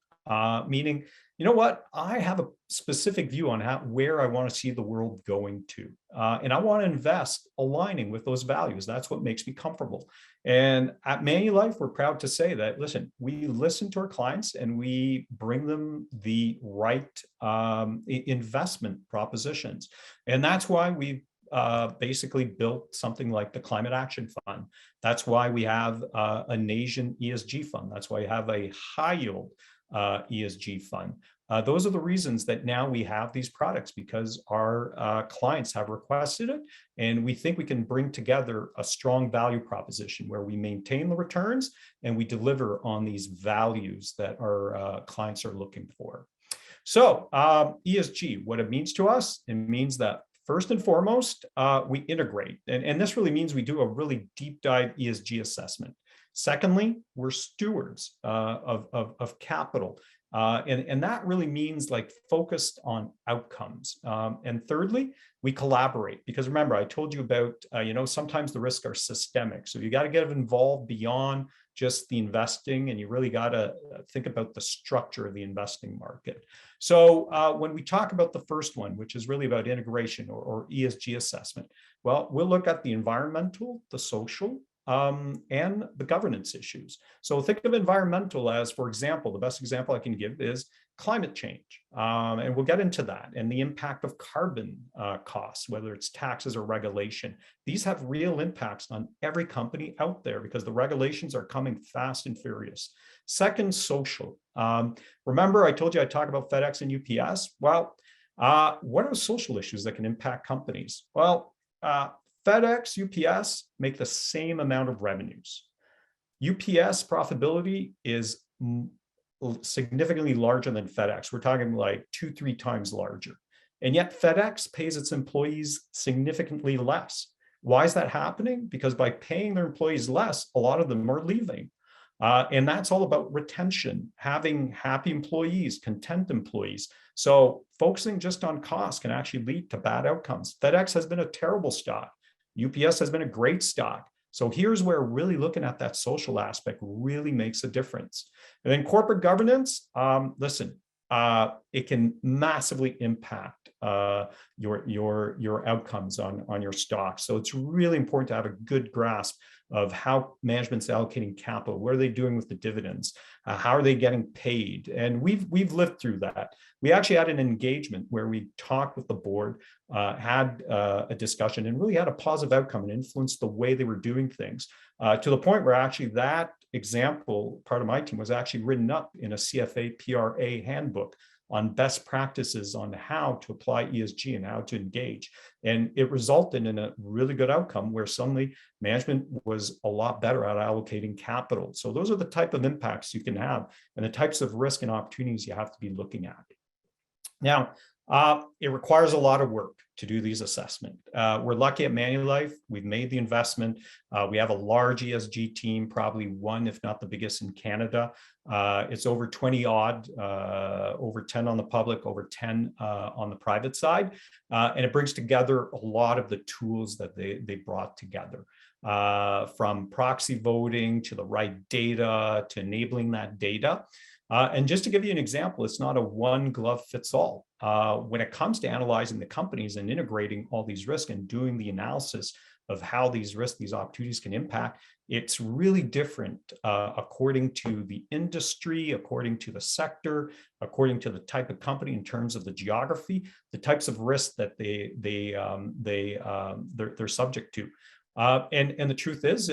meaning, you know what, I have a specific view on where I want to see the world going to, and I want to invest aligning with those values. That's what makes me comfortable. And at Manulife, we're proud to say that, listen, we listen to our clients and we bring them the right investment propositions. And that's why we've basically built something like the Climate Action Fund. That's why we have an Asian ESG fund. That's why we have a high yield ESG fund. Those are the reasons that now we have these products, because our clients have requested it, and we think we can bring together a strong value proposition where we maintain the returns and we deliver on these values that our clients are looking for. So ESG, what it means to us, it means that first and foremost, we integrate, and this really means we do a really deep dive ESG assessment. Secondly, we're stewards of capital. And that really means like focused on outcomes. And thirdly, we collaborate, because remember, I told you about, sometimes the risks are systemic. So you got to get involved beyond just the investing, and you really got to think about the structure of the investing market. So when we talk about the first one, which is really about integration or ESG assessment, well, we'll look at the environmental, the social, and the governance issues. So think of environmental as, for example, the best example I can give is climate change. And we'll get into that, and the impact of carbon costs, whether it's taxes or regulation. These have real impacts on every company out there because the regulations are coming fast and furious. Second, social. Remember, I told you I'd talk about FedEx and UPS. Well, what are social issues that can impact companies? Well, FedEx, UPS make the same amount of revenues. UPS profitability is significantly larger than FedEx. We're talking like 2-3 times larger. And yet FedEx pays its employees significantly less. Why is that happening? Because by paying their employees less, a lot of them are leaving. And that's all about retention, having happy employees, content employees. So focusing just on cost can actually lead to bad outcomes. FedEx has been a terrible stock. UPS has been a great stock. So here's where really looking at that social aspect really makes a difference. And then corporate governance, listen, it can massively impact your outcomes on your stock. So it's really important to have a good grasp of how management's allocating capital. What are they doing with the dividends? How are they getting paid? And we've lived through that. We actually had an engagement where we talked with the board, had a discussion, and really had a positive outcome and influenced the way they were doing things, to the point where actually that example, part of my team, was actually written up in a CFA PRA handbook on best practices on how to apply ESG and how to engage. And it resulted in a really good outcome where suddenly management was a lot better at allocating capital. So those are the type of impacts you can have and the types of risk and opportunities you have to be looking at. Now, it requires a lot of work to do these assessments. We're lucky at Manulife. We've made the investment. We have a large ESG team, probably one, if not the biggest in Canada. It's over 20 odd, over 10 on the public, over 10 on the private side. And it brings together a lot of the tools that they brought together. From proxy voting to the right data to enabling that data. And just to give you an example, it's not a one glove fits all. When it comes to analyzing the companies and integrating all these risks and doing the analysis of how these risks, these opportunities can impact, it's really different according to the industry, according to the sector, according to the type of company in terms of the geography, the types of risks that they're subject to. And the truth is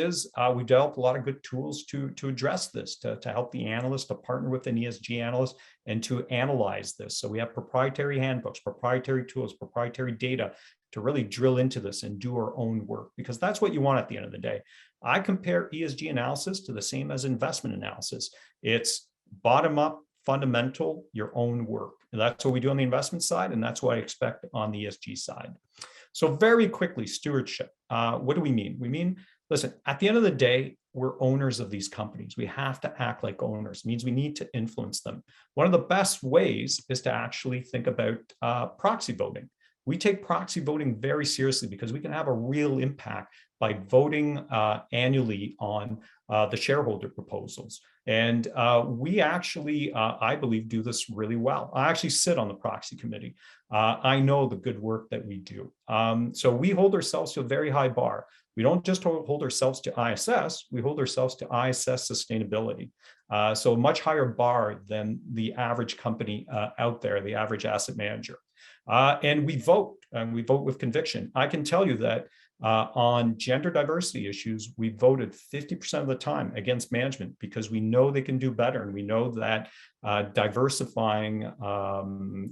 we developed a lot of good tools to address this, to help the analyst, to partner with an ESG analyst and to analyze this. So we have proprietary handbooks, proprietary tools, proprietary data to really drill into this and do our own work, because that's what you want at the end of the day. I compare ESG analysis to the same as investment analysis. It's bottom up, fundamental, your own work. And that's what we do on the investment side, and that's what I expect on the ESG side. So very quickly, stewardship. What do we mean? We mean, listen, at the end of the day, we're owners of these companies. We have to act like owners. It means we need to influence them. One of the best ways is to actually think about proxy voting. We take proxy voting very seriously because we can have a real impact by voting annually on the shareholder proposals. And we actually, I believe, do this really well. I actually sit on the proxy committee. I know the good work that we do. So we hold ourselves to a very high bar. We don't just hold ourselves to ISS, we hold ourselves to ISS sustainability. So a much higher bar than the average company out there, the average asset manager. And we vote with conviction. I can tell you that on gender diversity issues, we voted 50% of the time against management because we know they can do better. And we know that diversifying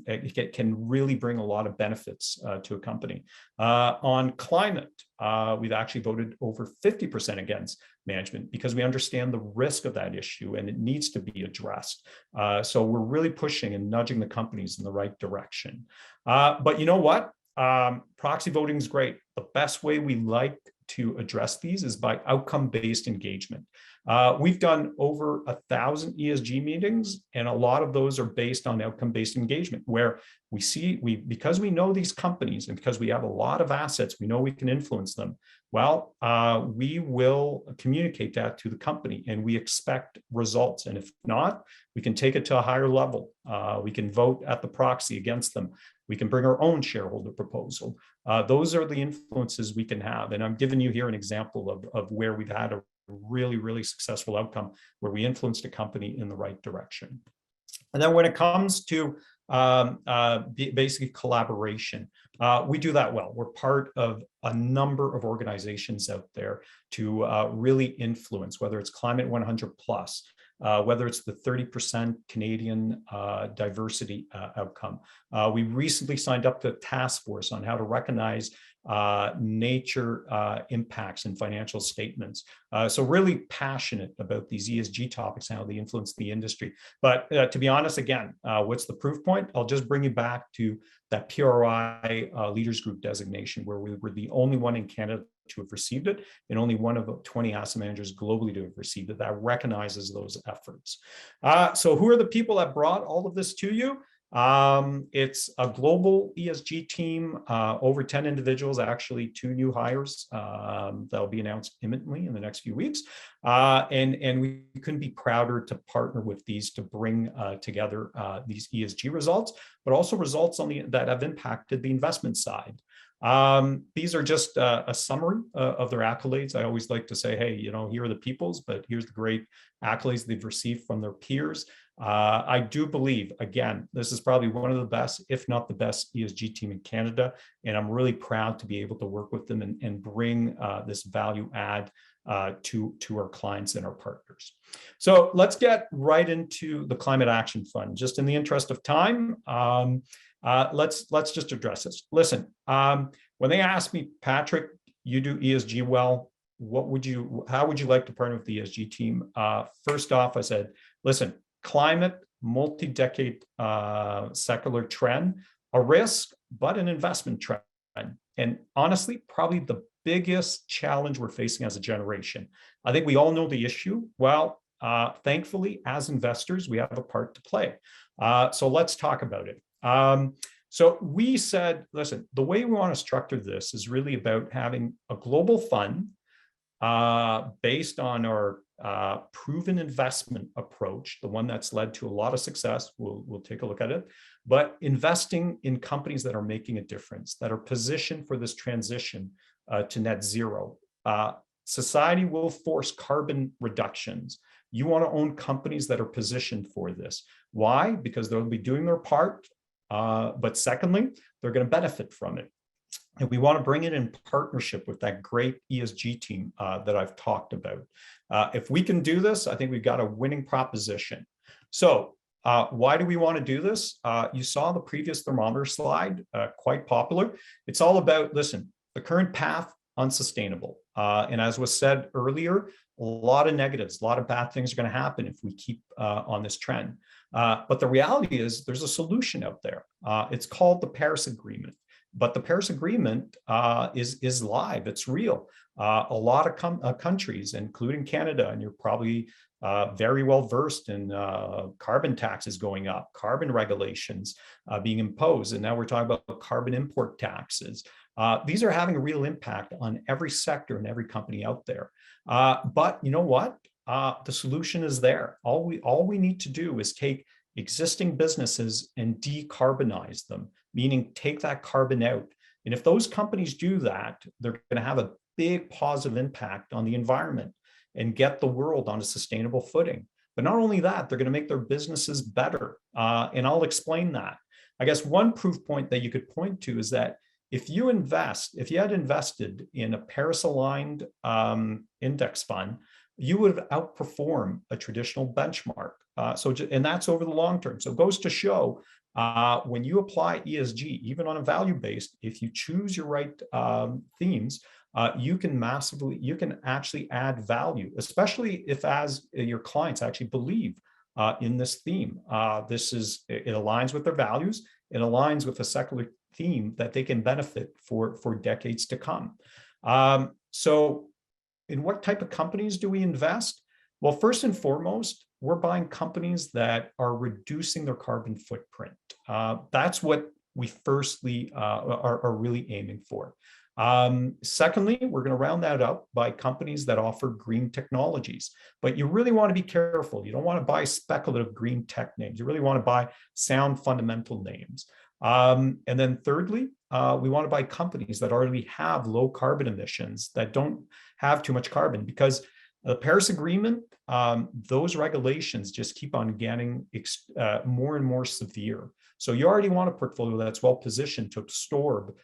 it can really bring a lot of benefits to a company. On climate, we've actually voted over 50% against management because we understand the risk of that issue and it needs to be addressed. So we're really pushing and nudging the companies in the right direction. But you know what? Proxy voting is great. The best way we like to address these is by outcome-based engagement. We've done over 1,000 ESG meetings, and a lot of those are based on outcome-based engagement, where because we know these companies and because we have a lot of assets, we know we can influence them. Well, we will communicate that to the company and we expect results. And if not, we can take it to a higher level. We can vote at the proxy against them. We can bring our own shareholder proposal. Those are the influences we can have. And I'm giving you here an example of where we've had a really, really successful outcome where we influenced a company in the right direction. And then when it comes to basically collaboration, we do that well. We're part of a number of organizations out there to really influence, whether it's Climate 100 Plus, whether it's the 30% Canadian diversity outcome. We recently signed up to a task force on how to recognize nature impacts in financial statements. So really passionate about these ESG topics and how they influence the industry. But to be honest, again, what's the proof point? I'll just bring you back to that PRI Leaders Group designation, where we were the only one in Canada to have received it, and only one of 20 asset managers globally to have received it. That recognizes those efforts. So who are the people that brought all of this to you? It's a global ESG team, over 10 individuals, actually 2 new hires that'll be announced imminently in the next few weeks. And we couldn't be prouder to partner with these to bring together these ESG results, but also results that have impacted the investment side. These are just a summary of their accolades. I always like to say, hey, you know, here are the people's, but here's the great accolades they've received from their peers. I do believe, again, this is probably one of the best, if not the best ESG team in Canada. And I'm really proud to be able to work with them and bring this value add to our clients and our partners. So let's get right into the Climate Action Fund. Just in the interest of time, let's just address this. Listen, when they asked me, Patrick, you do ESG well, how would you like to partner with the ESG team? First off, I said, listen, climate, multi-decade secular trend, a risk, but an investment trend. And honestly, probably the biggest challenge we're facing as a generation. I think we all know the issue. Well, thankfully, as investors, we have a part to play. So let's talk about it. So we said, listen, the way we want to structure this is really about having a global fund based on our proven investment approach, the one that's led to a lot of success. We'll take a look at it, but investing in companies that are making a difference, that are positioned for this transition to net zero. Society will force carbon reductions. You want to own companies that are positioned for this. Why? Because they'll be doing their part, but secondly, they're going to benefit from it. And we want to bring it in partnership with that great ESG team that I've talked about. If we can do this, I think we've got a winning proposition. So why do we want to do this? You saw the previous thermometer slide, quite popular. It's all about, listen, the current path, unsustainable. And as was said earlier, a lot of negatives, a lot of bad things are going to happen if we keep on this trend. But the reality is there's a solution out there. It's called the Paris Agreement. But the Paris Agreement is live, it's real. A lot of countries, including Canada, and you're probably very well versed in carbon taxes going up, carbon regulations being imposed, and now we're talking about carbon import taxes. These are having a real impact on every sector and every company out there. But you know what? The solution is there. All we need to do is take existing businesses and decarbonize them, meaning take that carbon out. And if those companies do that, they're going to have a big positive impact on the environment and get the world on a sustainable footing. But not only that, they're going to make their businesses better. And I'll explain that. I guess one proof point that you could point to is that if you had invested in a Paris-aligned index fund, you would have outperformed a traditional benchmark. And that's over the long term. So it goes to show when you apply ESG, even on a value-based, if you choose your right themes, you can actually add value, especially if as your clients actually believe in this theme. It aligns with their values. It aligns with a secular theme that they can benefit for decades to come. So in what type of companies do we invest? Well, first and foremost, we're buying companies that are reducing their carbon footprint. That's what we firstly are really aiming for. Secondly, we're going to round that up by companies that offer green technologies. But you really want to be careful. You don't want to buy speculative green tech names. You really want to buy sound fundamental names. And then thirdly, we want to buy companies that already have low carbon emissions, that don't have too much carbon, because the Paris Agreement, those regulations just keep on getting more and more severe. So you already want a portfolio that's well positioned to absorb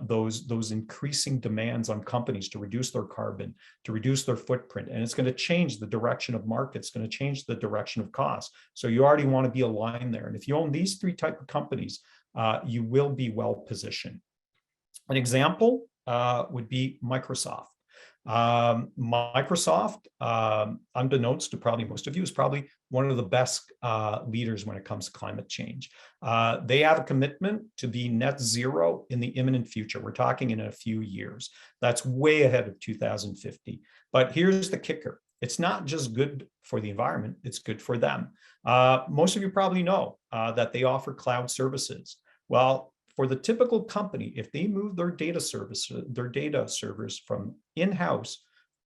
those increasing demands on companies to reduce their carbon, to reduce their footprint. And it's going to change the direction of markets, it's going to change the direction of costs. So you already want to be aligned there. And if you own these three types of companies, you will be well positioned. An example would be Microsoft. Microsoft, unbeknownst to probably most of you, is probably one of the best leaders when it comes to climate change. They have a commitment to be net zero in the imminent future. We're talking in a few years. That's way ahead of 2050. But here's the kicker. It's not just good for the environment, it's good for them. Most of you probably know that they offer cloud services. Well, for the typical company, if they move their data servers from in-house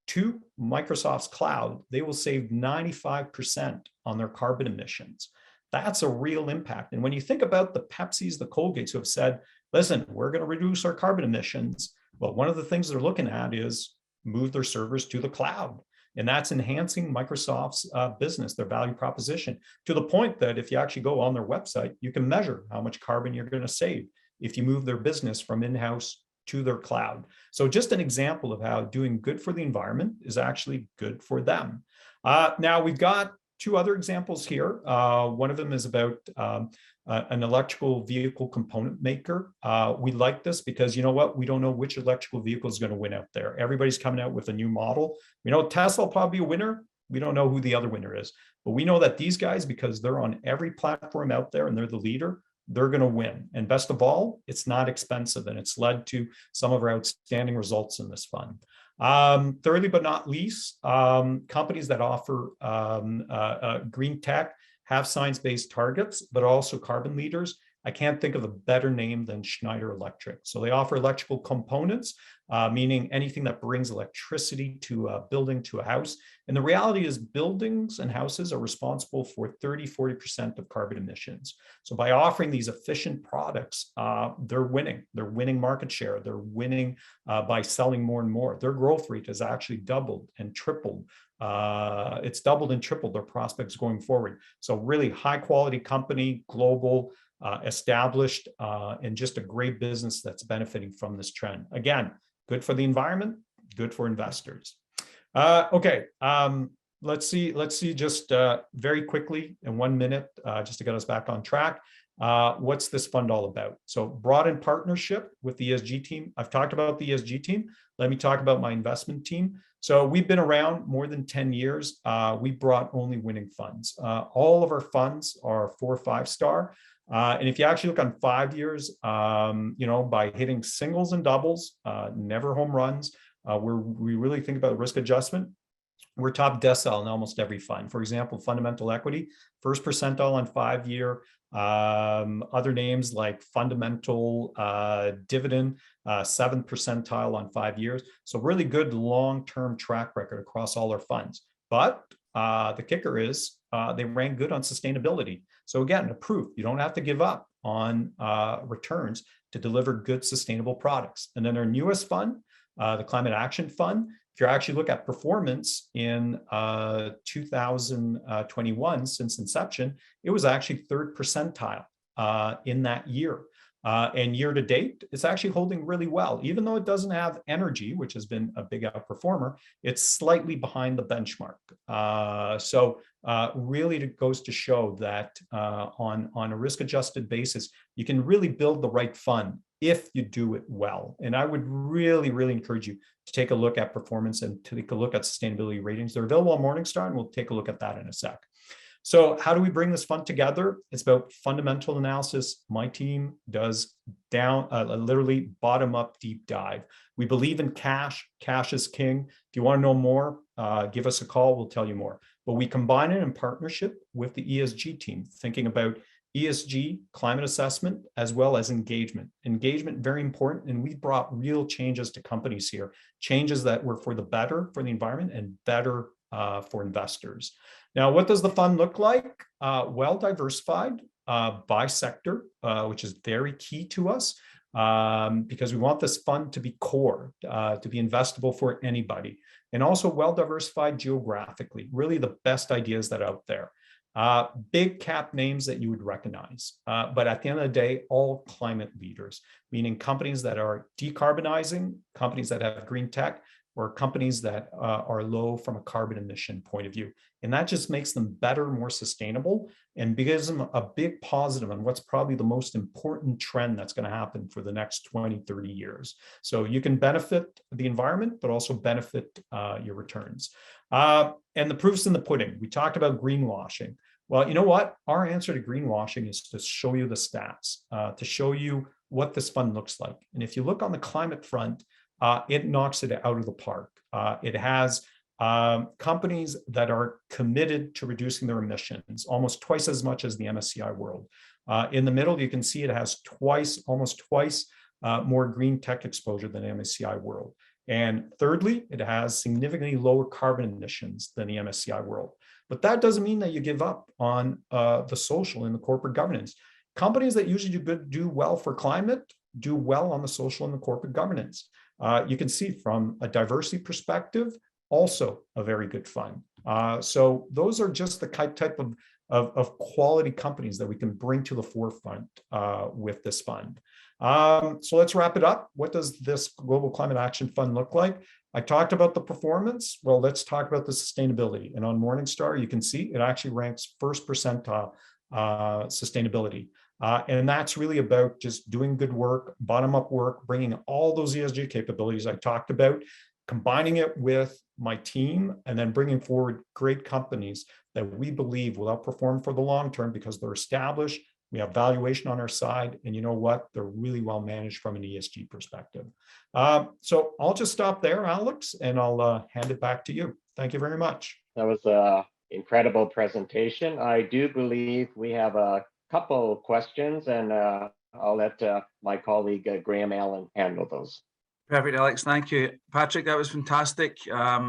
to Microsoft's cloud, they will save 95% on their carbon emissions. That's a real impact. And when you think about the Pepsis, the Colgates who have said, listen, we're going to reduce our carbon emissions. Well, one of the things they're looking at is move their servers to the cloud. And that's enhancing Microsoft's business, their value proposition, to the point that if you actually go on their website, you can measure how much carbon you're going to save if you move their business from in-house to their cloud. So just an example of how doing good for the environment is actually good for them. Now we've got two other examples here. One of them is about an electrical vehicle component maker. We like this because, you know what, we don't know which electrical vehicle is going to win out there. Everybody's coming out with a new model. We know Tesla will probably be a winner. We don't know who the other winner is, but we know that these guys, because they're on every platform out there and they're the leader, they're going to win. And best of all, it's not expensive, and it's led to some of our outstanding results in this fund. Thirdly, but not least, companies that offer green tech have science-based targets, but also carbon leaders. I can't think of a better name than Schneider Electric. So they offer electrical components, meaning anything that brings electricity to a building, to a house. And the reality is buildings and houses are responsible for 30–40% of carbon emissions. So by offering these efficient products, they're winning. They're winning market share. They're winning by selling more and more. Their growth rate has actually doubled and tripled. It's doubled and tripled their prospects going forward. So really high quality company, global, established, and just a great business that's benefiting from this trend. Again, good for the environment, good for investors. Okay, let's see just very quickly in 1 minute, just to get us back on track. What's this fund all about? So brought in partnership with the ESG team. I've talked about the ESG team. Let me talk about my investment team. So we've been around more than 10 years. We brought only winning funds. All of our funds are 4 or 5 star. And if you actually look on 5 years, you know, by hitting singles and doubles, never home runs, we really think about risk adjustment. We're top decile in almost every fund. For example, fundamental equity, first percentile on 5 year. Other names like fundamental dividend, 7th percentile on 5 years. So really good long-term track record across all our funds. But the kicker is they rank good on sustainability. So again, a proof you don't have to give up on returns to deliver good sustainable products. And then our newest fund, the Climate Action Fund, if you actually look at performance in 2021, since inception, it was actually 3rd percentile in that year. And year to date, it's actually holding really well. Even though it doesn't have energy, which has been a big outperformer, it's slightly behind the benchmark. So really it goes to show that on a risk-adjusted basis, you can really build the right fund if you do it well. And I would really, really encourage you to take a look at performance and to take a look at sustainability ratings. They're available on Morningstar, and we'll take a look at that in a sec. So how do we bring this fund together? It's about fundamental analysis. My team does literally bottom up deep dive. We believe in cash. Cash is king. If you want to know more, give us a call. We'll tell you more. But we combine it in partnership with the ESG team, thinking about ESG, climate assessment, as well as engagement. Engagement, very important. And we've brought real changes to companies here, changes that were for the better for the environment and better for investors. Now, what does the fund look like? Well diversified by sector, which is very key to us because we want this fund to be core, to be investable for anybody, and also well diversified geographically, really the best ideas that are out there. Big cap names that you would recognize, but at the end of the day, all climate leaders, meaning companies that are decarbonizing, companies that have green tech, or companies that are low from a carbon emission point of view. And that just makes them better, more sustainable, and gives them a big positive on what's probably the most important trend that's going to happen for the next 20, 30 years. So you can benefit the environment, but also benefit your returns. And the proof's in the pudding. We talked about greenwashing. Well, you know what? Our answer to greenwashing is to show you the stats, to show you what this fund looks like. And if you look on the climate front, it knocks it out of the park. It has companies that are committed to reducing their emissions, almost twice as much as the Msci world. In the middle, you can see it has almost twice more green tech exposure than Msci world. And thirdly, it has significantly lower carbon emissions than the Msci world. But that doesn't mean that you give up on the social and the corporate governance. Companies that usually do well for climate do well on the social and the corporate governance. You can see from a diversity perspective, also a very good fund. So those are just the type of quality companies that we can bring to the forefront with this fund. So let's wrap it up. What does this Global Climate Action Fund look like? I talked about the performance. Well, let's talk about the sustainability. And on Morningstar, you can see it actually ranks first percentile sustainability. And that's really about just doing good work, bottom-up work, bringing all those ESG capabilities I talked about, combining it with my team, and then bringing forward great companies that we believe will outperform for the long term because they're established, we have valuation on our side, and you know what? They're really well managed from an ESG perspective. So I'll just stop there, Alex, and I'll hand it back to you. Thank you very much. That was an incredible presentation. I do believe we have a couple of questions, and I'll let my colleague Graham Allen handle those. Perfect, Alex. Thank you. Patrick, that was fantastic.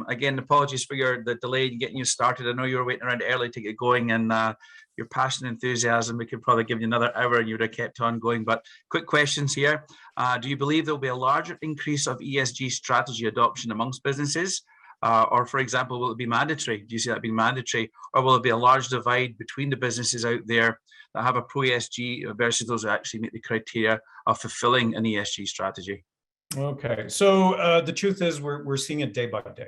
Again, apologies for the delay in getting you started. I know you were waiting around early to get going, and your passion and enthusiasm, we could probably give you another hour and you would have kept on going. But quick questions here. Do you believe there will be a larger increase of ESG strategy adoption amongst businesses? Or, for example, will it be mandatory? Do you see that being mandatory? Or will it be a large divide between the businesses out there that have a pro-ESG versus those who actually meet the criteria of fulfilling an ESG strategy? Okay, so the truth is we're seeing it day by day.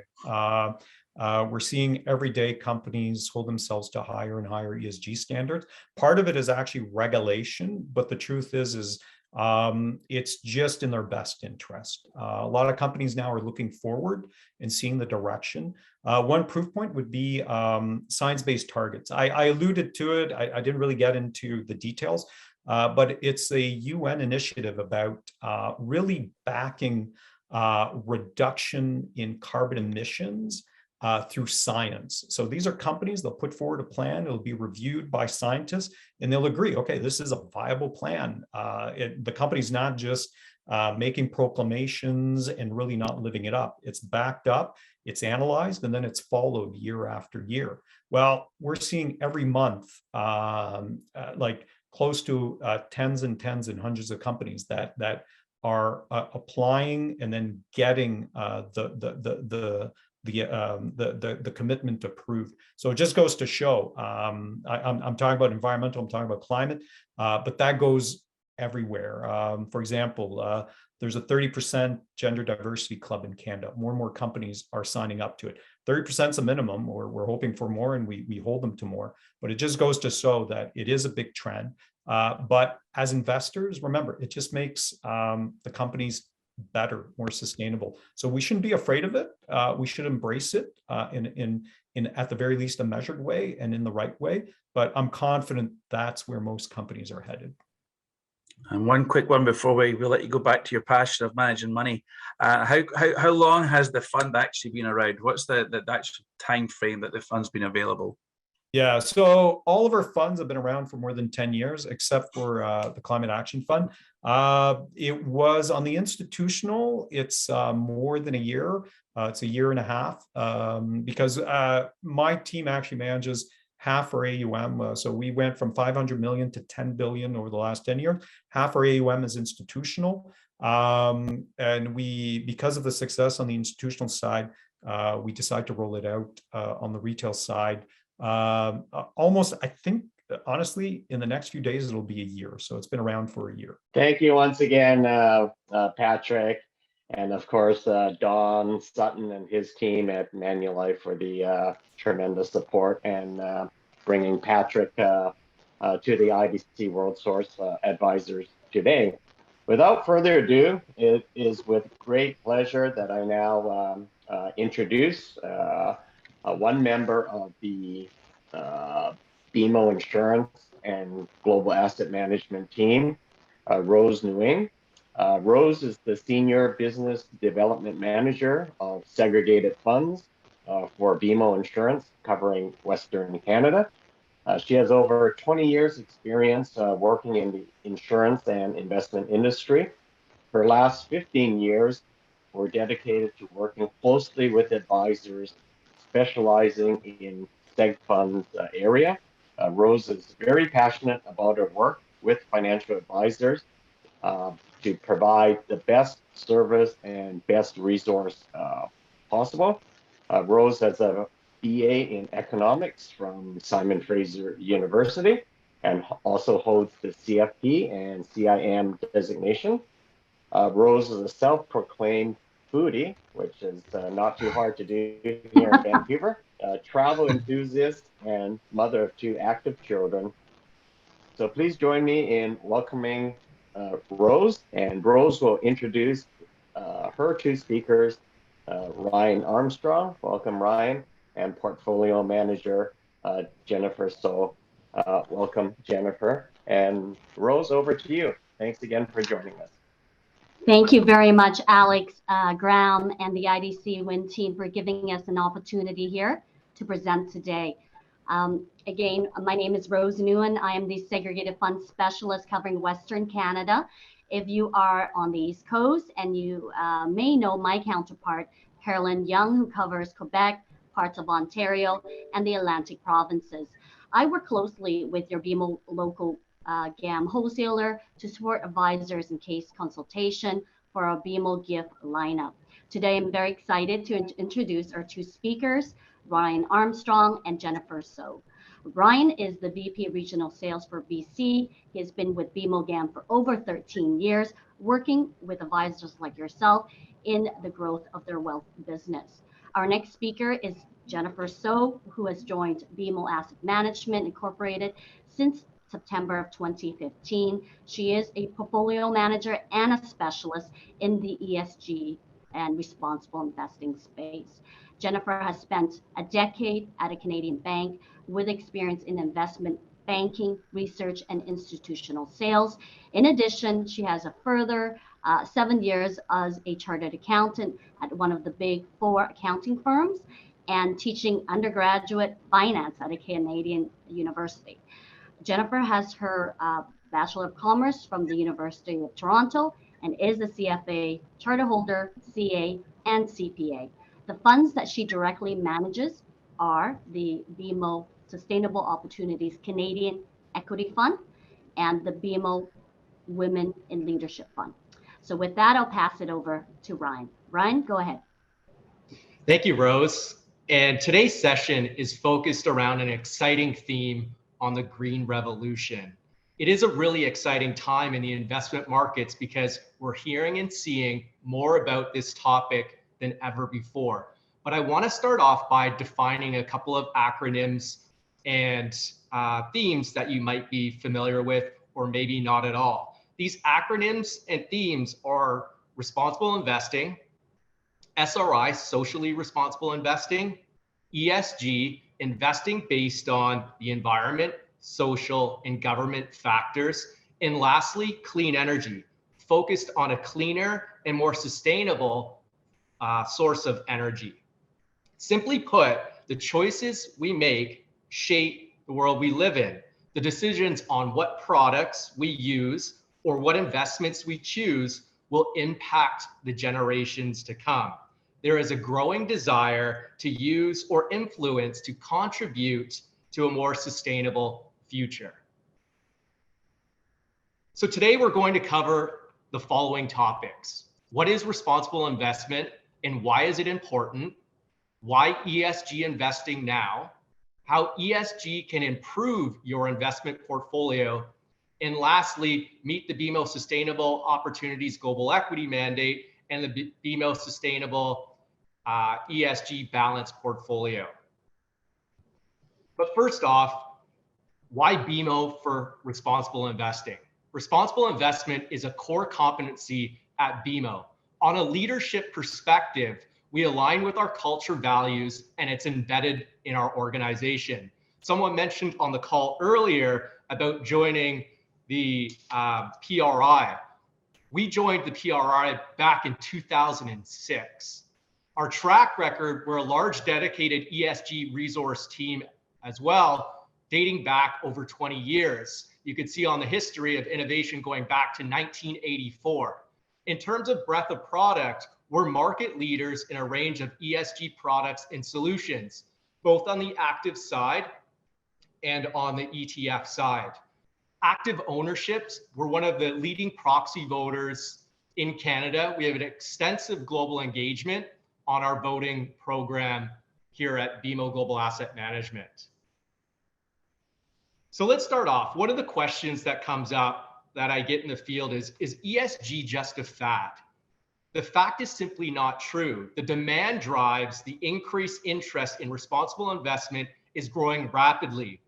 We're seeing every day companies hold themselves to higher and higher ESG standards. Part of it is actually regulation, but the truth is it's just in their best interest. A lot of companies now are looking forward and seeing the direction. One proof point would be science-based targets. I alluded to it. I didn't really get into the details. But it's a UN initiative about really backing reduction in carbon emissions through science. So these are companies, they'll put forward a plan, it'll be reviewed by scientists, and they'll agree, okay, this is a viable plan. The company's not just making proclamations and really not living it up. It's backed up, it's analyzed, and then it's followed year after year. Well, we're seeing every month, like close to tens and hundreds of companies that are applying and then getting the commitment approved. So it just goes to show. I'm talking about environmental, I'm talking about climate, but that goes everywhere. For example, there's a 30% gender diversity club in Canada. More and more companies are signing up to it. 30% is a minimum, or we're hoping for more, and we hold them to more. But it just goes to show that it is a big trend. But as investors, remember, it just makes the companies better, more sustainable. So we shouldn't be afraid of it. We should embrace it in at the very least a measured way and in the right way. But I'm confident that's where most companies are headed. And one quick one before we let you go back to your passion of managing money. How long has the fund actually been around? What's the actual time frame that the fund's been available? Yeah, so all of our funds have been around for more than 10 years, except for the Climate Action Fund. It was on the institutional, it's more than a year. It's a year and a half because my team actually manages half our AUM. So we went from 500 million to 10 billion over the last 10 years. Half our AUM is institutional. And because of the success on the institutional side, we decided to roll it out on the retail side. Almost, I think, honestly, in the next few days, it'll be a year. So it's been around for a year. Thank you once again, Patrick. And of course, Don Sutton and his team at Manulife for the tremendous support and bringing Patrick to the IBC World Source Advisors today. Without further ado, it is with great pleasure that I now introduce one member of the BMO Insurance and Global Asset Management team, Rose Nguyen. Rose is the Senior Business Development Manager of Segregated Funds for BMO Insurance, covering Western Canada. She has over 20 years experience working in the insurance and investment industry. Her last 15 years were dedicated to working closely with advisors specializing in seg funds area. Rose is very passionate about her work with financial advisors. to provide the best service and best resource possible. Rose has a BA in economics from Simon Fraser University and also holds the CFP and CIM designation. Rose is a self-proclaimed foodie, which is not too hard to do here in Vancouver, travel enthusiast and mother of 2 active children. So please join me in welcoming Rose, and Rose will introduce her 2 speakers, Ryan Armstrong, welcome Ryan, and portfolio manager Jennifer So. Welcome, Jennifer. And Rose, over to you. Thanks again for joining us. Thank you very much, Alex, Graham, and the IDC WIN team for giving us an opportunity here to present today. Again, my name is Rose Nguyen. I am the Segregated Fund Specialist covering Western Canada. If you are on the East Coast, and you may know my counterpart, Carolyn Young, who covers Quebec, parts of Ontario, and the Atlantic provinces. I work closely with your BMO local GAM wholesaler to support advisors in case consultation for our BMO gift lineup. Today, I'm very excited to introduce our 2 speakers, Ryan Armstrong and Jennifer So. Ryan is the VP Regional Sales for BC. He has been with BMO GAM for over 13 years, working with advisors like yourself in the growth of their wealth business. Our next speaker is Jennifer So, who has joined BMO Asset Management Incorporated since September of 2015. She is a portfolio manager and a specialist in the ESG and responsible investing space. Jennifer has spent a decade at a Canadian bank with experience in investment banking, research, and institutional sales. In addition, she has a further 7 years as a chartered accountant at one of the big 4 accounting firms and teaching undergraduate finance at a Canadian university. Jennifer has her Bachelor of Commerce from the University of Toronto and is a CFA, charter holder, CA, and CPA. The funds that she directly manages are the BMO Sustainable Opportunities Canadian Equity Fund and the BMO Women in Leadership Fund. So with that, I'll pass it over to Ryan. Ryan, go ahead. Thank you, Rose. And today's session is focused around an exciting theme on the green revolution. It is a really exciting time in the investment markets because we're hearing and seeing more about this topic than ever before. But I want to start off by defining a couple of acronyms and themes that you might be familiar with or maybe not at all. These acronyms and themes are responsible investing, SRI, socially responsible investing, ESG, investing based on the environment, social, and government factors, and lastly, clean energy, focused on a cleaner and more sustainable source of energy. Simply put, the choices we make shape the world we live in. The decisions on what products we use or what investments we choose will impact the generations to come. There is a growing desire to use or influence to contribute to a more sustainable future. So today we're going to cover the following topics. What is responsible investment and why is it important? Why ESG investing now? How ESG can improve your investment portfolio? And lastly, meet the BMO Sustainable Opportunities Global Equity Mandate and the BMO Sustainable ESG Balanced Portfolio. But first off, why BMO for responsible investing? Responsible investment is a core competency at BMO. On a leadership perspective, we align with our culture values and it's embedded in our organization. Someone mentioned on the call earlier about joining the PRI. We joined the PRI back in 2006. Our track record, we're a large dedicated ESG resource team as well, dating back over 20 years. You can see on the history of innovation going back to 1984. In terms of breadth of product, we're market leaders in a range of ESG products and solutions, both on the active side and on the ETF side. Active ownerships, we're one of the leading proxy voters in Canada. We have an extensive global engagement on our voting program here at BMO Global Asset Management. So let's start off. One of the questions that comes up that I get in the field is ESG just a fad? The fact is simply not true. The demand drives the increased interest in responsible investment is growing rapidly.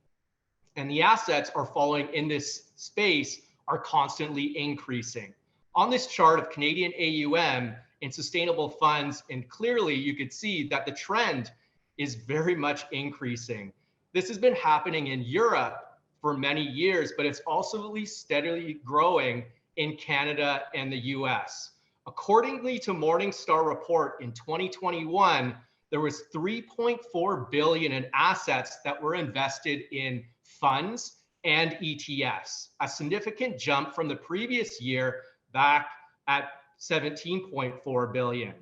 And the assets are following in this space are constantly increasing. On this chart of Canadian AUM in sustainable funds, and clearly you could see that the trend is very much increasing. This has been happening in Europe for many years, but it's also steadily growing in Canada and the US. Accordingly to Morningstar report in 2021, there was 3.4 billion in assets that were invested in funds and ETFs, a significant jump from the previous year back at 17.4 billion.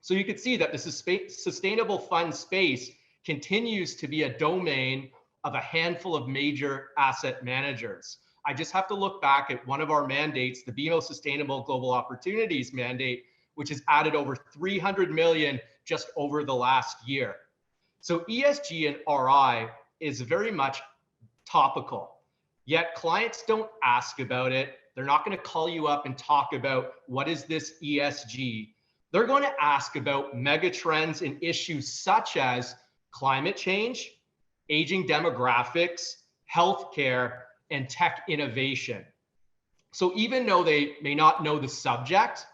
So you can see that the sustainable fund space continues to be a domain of a handful of major asset managers. I just have to look back at one of our mandates, the BMO Sustainable Global Opportunities mandate, which has added over 300 million just over the last year. So ESG and RI is very much topical, yet clients don't ask about it. They're not going to call you up and talk about what is this ESG. They're going to ask about megatrends and issues such as climate change, aging demographics, healthcare, and tech innovation. So even though they may not know the subject,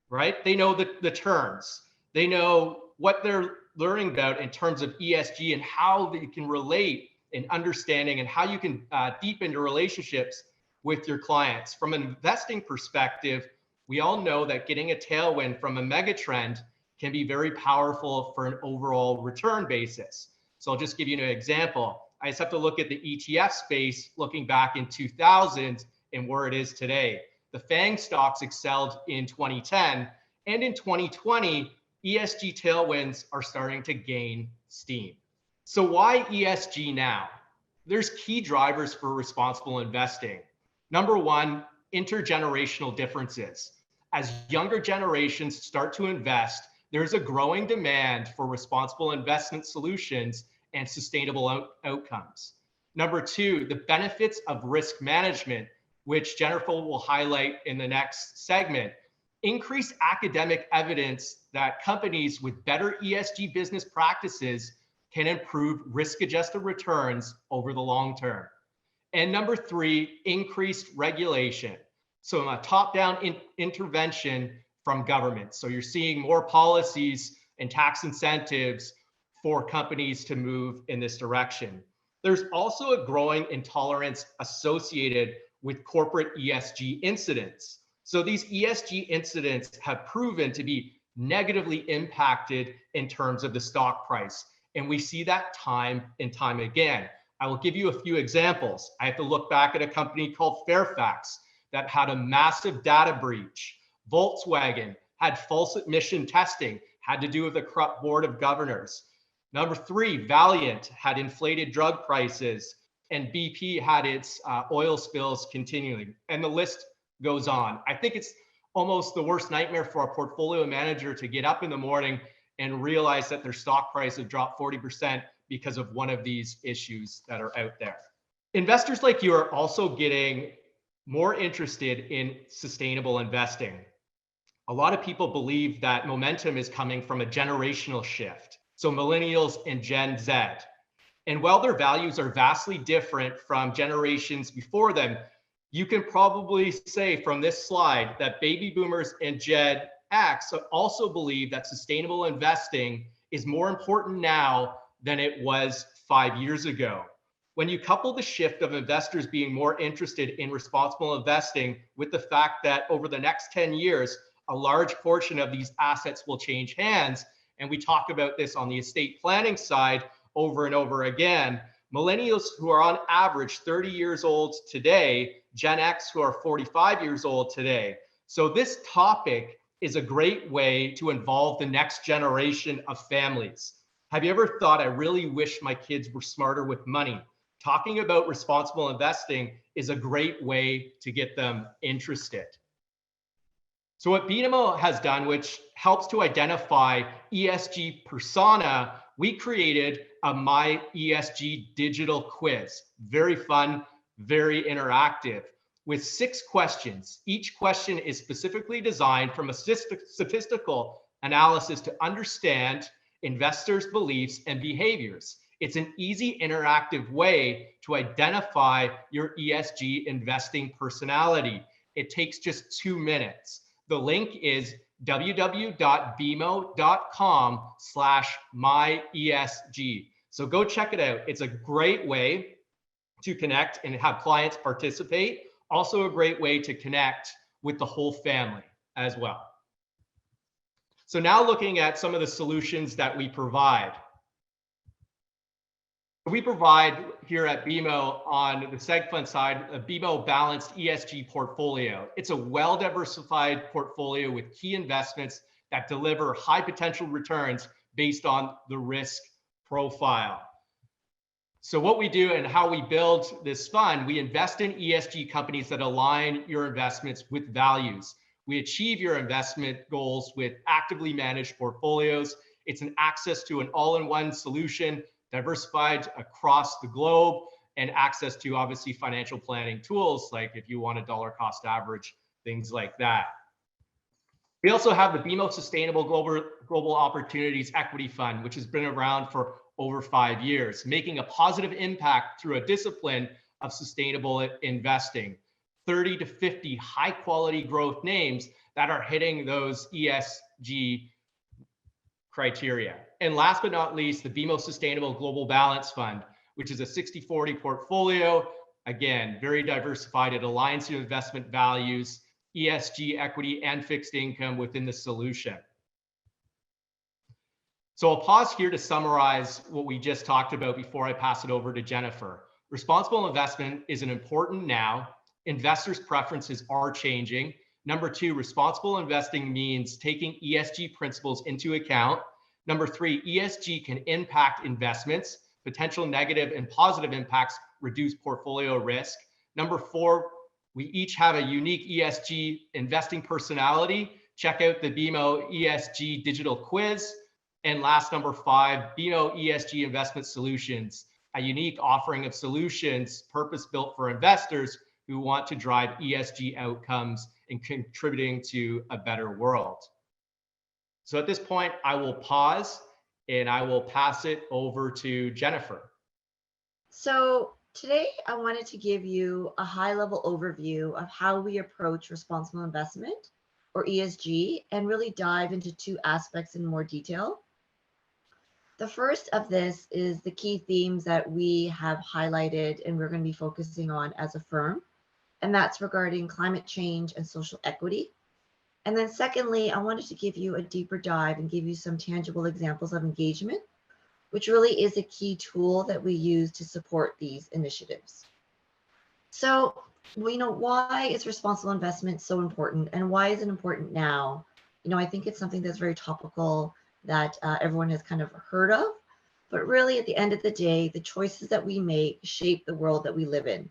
right? They know the terms. They know what they're learning about in terms of ESG and how they can relate in understanding and how you can deepen your relationships with your clients. From an investing perspective, we all know that getting a tailwind from a megatrend can be very powerful for an overall return basis. So I'll just give you an example. I just have to look at the ETF space looking back in 2000 and where it is today. The FANG stocks excelled in 2010, and in 2020, ESG tailwinds are starting to gain steam. So why ESG now? There's key drivers for responsible investing. Number one, intergenerational differences. As younger generations start to invest, there's a growing demand for responsible investment solutions and sustainable outcomes. Number two, the benefits of risk management, which Jennifer will highlight in the next segment. Increased academic evidence that companies with better ESG business practices can improve risk-adjusted returns over the long term. And number three, increased regulation. So a top-down intervention from government. So you're seeing more policies and tax incentives for companies to move in this direction. There's also a growing intolerance associated with corporate ESG incidents. So these ESG incidents have proven to be negatively impacted in terms of the stock price. And we see that time and time again. I will give you a few examples. I have to look back at a company called Fairfax that had a massive data breach. Volkswagen had false emission testing, had to do with a corrupt board of governors. Number three, Valiant had inflated drug prices, and BP had its oil spills continuing, and the list goes on. I think it's almost the worst nightmare for a portfolio manager to get up in the morning and realize that their stock price have dropped 40% because of one of these issues that are out there. Investors like you are also getting more interested in sustainable investing. A lot of people believe that momentum is coming from a generational shift. So millennials and Gen Z. And while their values are vastly different from generations before them, you can probably say from this slide that baby boomers and Gen X also believe that sustainable investing is more important now than it was 5 years ago. When you couple the shift of investors being more interested in responsible investing with the fact that over the next 10 years, a large portion of these assets will change hands, and we talk about this on the estate planning side over and over again, millennials who are on average 30 years old today, Gen X who are 45 years old today. So this topic is a great way to involve the next generation of families. Have you ever thought, I really wish my kids were smarter with money? talking about responsible investing is a great way to get them interested. So what BMO has done, which helps to identify ESG persona, we created a My ESG digital quiz. Very fun, very interactive, with 6 questions. Each question is specifically designed from a statistical analysis to understand investors' beliefs and behaviors. It's an easy, interactive way to identify your ESG investing personality. It takes just 2 minutes. The link is www.bmo.com/myesg. So go check it out. It's a great way to connect and have clients participate. Also a great way to connect with the whole family as well. So now looking at some of the solutions that we provide. We provide here at BMO on the seg fund side, a BMO balanced ESG portfolio. It's a well-diversified portfolio with key investments that deliver high potential returns based on the risk profile. So what we do and how we build this fund, we invest in ESG companies that align your investments with values. We achieve your investment goals with actively managed portfolios. It's an access to an all-in-one solution, diversified across the globe, and access to obviously financial planning tools, like if you want a dollar cost average, things like that. We also have the BMO Sustainable Global Opportunities Equity Fund, which has been around for over 5 years, making a positive impact through a discipline of sustainable investing. 30 to 50 high quality growth names that are hitting those ESG criteria. And last but not least, the BMO Sustainable Global Balance Fund, which is a 60-40 portfolio. Again, very diversified. It aligns your investment values, ESG, equity, and fixed income within the solution. So I'll pause here to summarize what we just talked about before I pass it over to Jennifer. Responsible investment is an important now. Investors' preferences are changing. Number 2, responsible investing means taking ESG principles into account. Number 3, ESG can impact investments. Potential negative and positive impacts reduce portfolio risk. Number 4, we each have a unique ESG investing personality. Check out the BMO ESG digital quiz. And last, number 5, BMO ESG Investment Solutions, a unique offering of solutions purpose-built for investors who want to drive ESG outcomes and contributing to a better world. So at this point, I will pause and I will pass it over to Jennifer. So today I wanted to give you a high-level overview of how we approach responsible investment, or ESG, and really dive into 2 aspects in more detail. The first of this is the key themes that we have highlighted and we're going to be focusing on as a firm, and that's regarding climate change and social equity. And then secondly, I wanted to give you a deeper dive and give you some tangible examples of engagement, which really is a key tool that we use to support these initiatives. So, why is responsible investment so important, and why is it important now? I think it's something that's very topical that everyone has kind of heard of, but really at the end of the day, the choices that we make shape the world that we live in.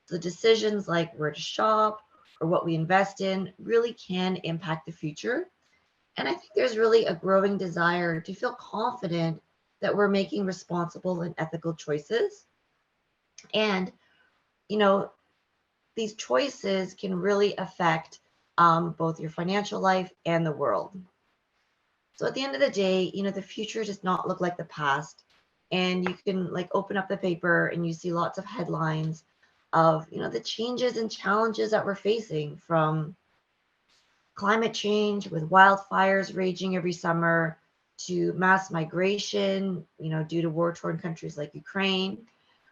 So decisions like where to shop or what we invest in really can impact the future. And I think there's really a growing desire to feel confident that we're making responsible and ethical choices. And, these choices can really affect both your financial life and the world. So at the end of the day, the future does not look like the past. And you can open up the paper and you see lots of headlines of, the changes and challenges that we're facing, from climate change with wildfires raging every summer to mass migration, due to war-torn countries like Ukraine,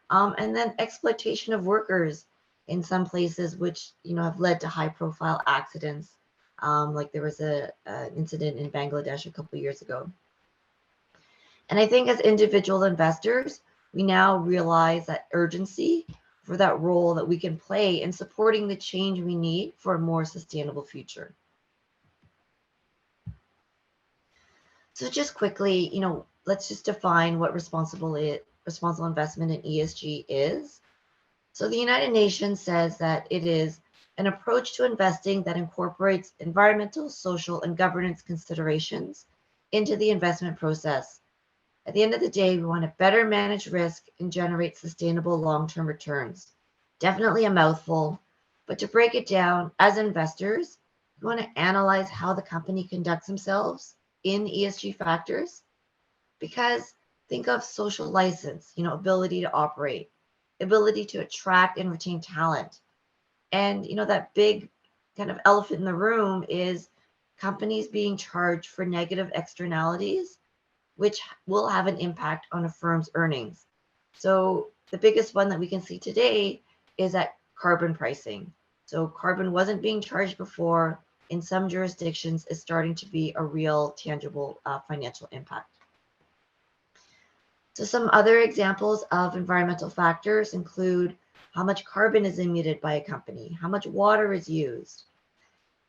and then exploitation of workers in some places, which, have led to high-profile accidents. Like there was an incident in Bangladesh a couple of years ago. And I think as individual investors, we now realize that urgency for that role that we can play in supporting the change we need for a more sustainable future. So just quickly, let's just define what responsible responsible investment and ESG is? So the United Nations says that it is an approach to investing that incorporates environmental, social, and governance considerations into the investment process. At the end of the day, we want to better manage risk and generate sustainable long-term returns. Definitely a mouthful, but to break it down, as investors, we want to analyze how the company conducts themselves in ESG factors, because think of social license, ability to operate, ability to attract and retain talent. And, that big kind of elephant in the room is companies being charged for negative externalities, which will have an impact on a firm's earnings. So the biggest one that we can see today is that carbon pricing. So carbon wasn't being charged before. In some jurisdictions, is starting to be a real tangible financial impact. So some other examples of environmental factors include how much carbon is emitted by a company, how much water is used.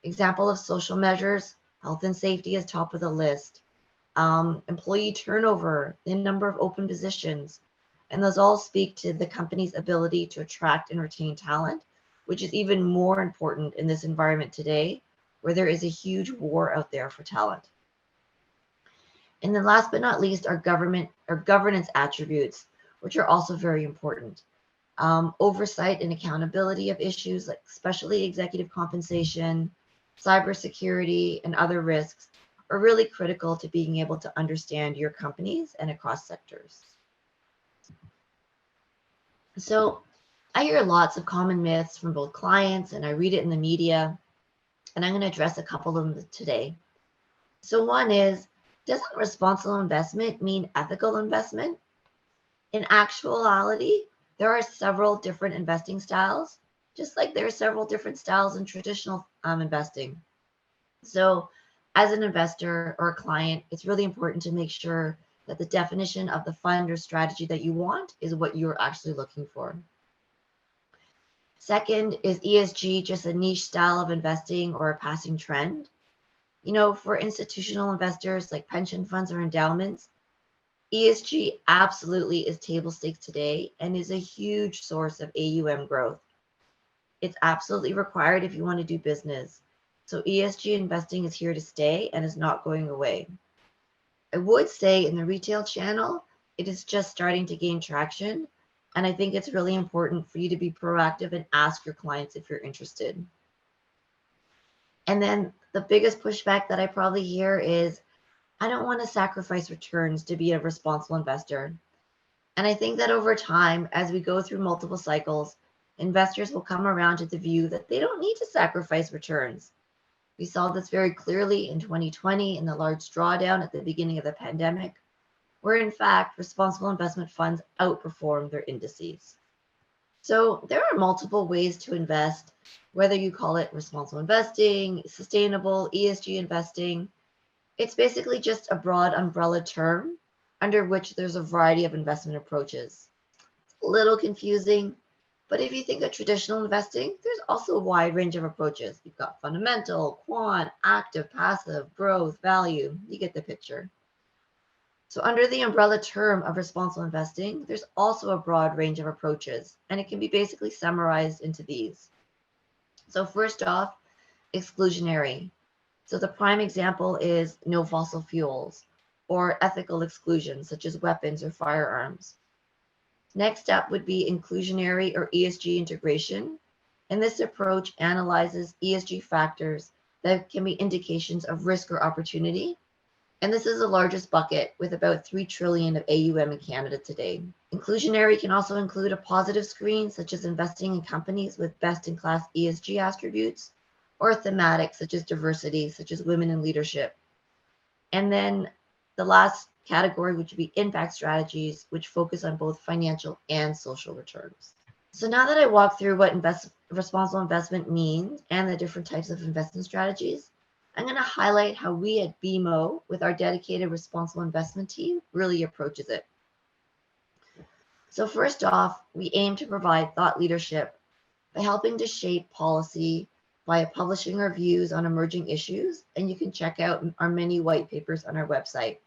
Example of social measures, health and safety is top of the list. Employee turnover, the number of open positions, and those all speak to the company's ability to attract and retain talent, which is even more important in this environment today, where there is a huge war out there for talent. And then last but not least are governance attributes, which are also very important. Oversight and accountability of issues like especially executive compensation, cybersecurity, and other risks are really critical to being able to understand your companies and across sectors. So I hear lots of common myths from both clients and I read it in the media, and I'm going to address a couple of them today. So one is, doesn't responsible investment mean ethical investment? In actuality, there are several different investing styles, just like there are several different styles in traditional investing. So as an investor or a client, it's really important to make sure that the definition of the fund or strategy that you want is what you're actually looking for. Second, is ESG just a niche style of investing or a passing trend? For institutional investors like pension funds or endowments, ESG absolutely is table stakes today and is a huge source of AUM growth. It's absolutely required if you want to do business. So ESG investing is here to stay and is not going away. I would say in the retail channel, it is just starting to gain traction. And I think it's really important for you to be proactive and ask your clients if you're interested. And then the biggest pushback that I probably hear is, I don't want to sacrifice returns to be a responsible investor. And I think that over time, as we go through multiple cycles, investors will come around to the view that they don't need to sacrifice returns. We saw this very clearly in 2020 in the large drawdown at the beginning of the pandemic, where in fact, responsible investment funds outperformed their indices. So there are multiple ways to invest, whether you call it responsible investing, sustainable, ESG investing. It's basically just a broad umbrella term under which there's a variety of investment approaches. It's a little confusing, but if you think of traditional investing, there's also a wide range of approaches. You've got fundamental, quant, active, passive, growth, value. You get the picture. So under the umbrella term of responsible investing, there's also a broad range of approaches, and it can be basically summarized into these. So first off, exclusionary. So the prime example is no fossil fuels or ethical exclusions such as weapons or firearms. Next up would be inclusionary or ESG integration. And this approach analyzes ESG factors that can be indications of risk or opportunity. And this is the largest bucket with about 3 trillion of AUM in Canada today. Inclusionary can also include a positive screen, such as investing in companies with best-in-class ESG attributes, or thematic, such as diversity, such as women in leadership. And then the last category, which would be impact strategies, which focus on both financial and social returns. So now that I walked through what responsible investment means and the different types of investment strategies, I'm going to highlight how we at BMO, with our dedicated responsible investment team, really approaches it. So first off, we aim to provide thought leadership by helping to shape policy by publishing our views on emerging issues, and you can check out our many white papers on our website.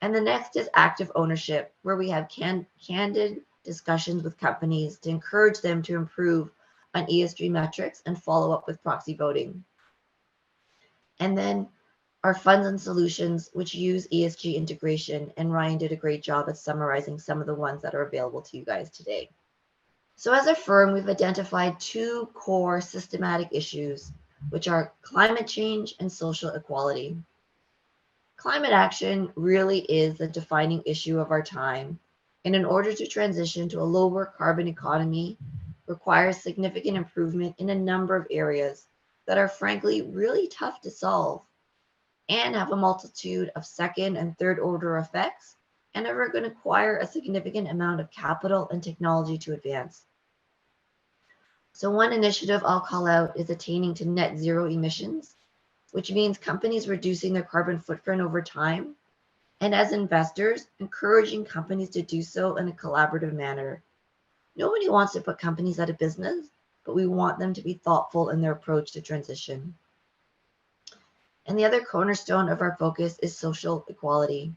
And the next is active ownership, where we have candid discussions with companies to encourage them to improve on ESG metrics and follow up with proxy voting. And then our funds and solutions, which use ESG integration, and Ryan did a great job at summarizing some of the ones that are available to you guys today. So as a firm, we've identified two core systematic issues, which are climate change and social equality. Climate action really is the defining issue of our time, and in order to transition to a lower carbon economy requires significant improvement in a number of areas that are frankly really tough to solve and have a multitude of second and third order effects and are going to require a significant amount of capital and technology to advance. So one initiative I'll call out is attaining to net zero emissions, which means companies reducing their carbon footprint over time, and as investors, encouraging companies to do so in a collaborative manner. Nobody wants to put companies out of business, but we want them to be thoughtful in their approach to transition. And the other cornerstone of our focus is social equality.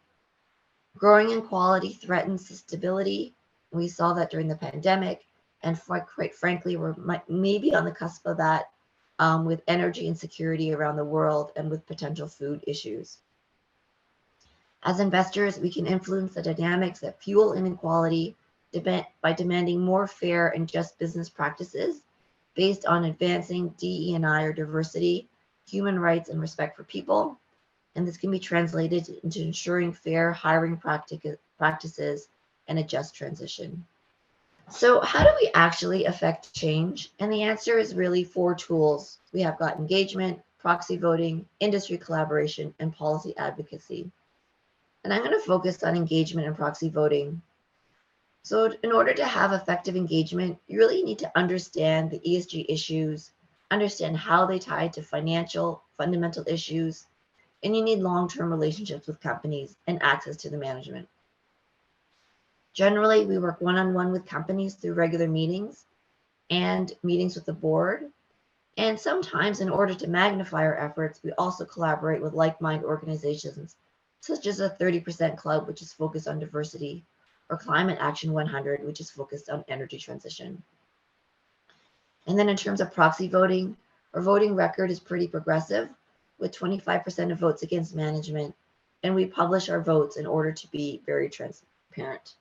Growing inequality threatens stability. We saw that during the pandemic, and quite frankly, we're maybe on the cusp of that with energy insecurity around the world and with potential food issues. As investors, we can influence the dynamics that fuel inequality by demanding more fair and just business practices based on advancing DE&I, or diversity, human rights, and respect for people. And this can be translated into ensuring fair hiring practices and a just transition. So how do we actually affect change? And the answer is really 4 tools. We have got engagement, proxy voting, industry collaboration, and policy advocacy. And I'm going to focus on engagement and proxy voting. So in order to have effective engagement, you really need to understand the ESG issues, understand how they tie to fundamental issues, and you need long-term relationships with companies and access to the management. Generally, we work one-on-one with companies through regular meetings and meetings with the board. And sometimes, in order to magnify our efforts, we also collaborate with like-minded organizations, such as a 30% Club, which is focused on diversity, or Climate Action 100, which is focused on energy transition. And then in terms of proxy voting, our voting record is pretty progressive, with 25% of votes against management, and we publish our votes in order to be very transparent.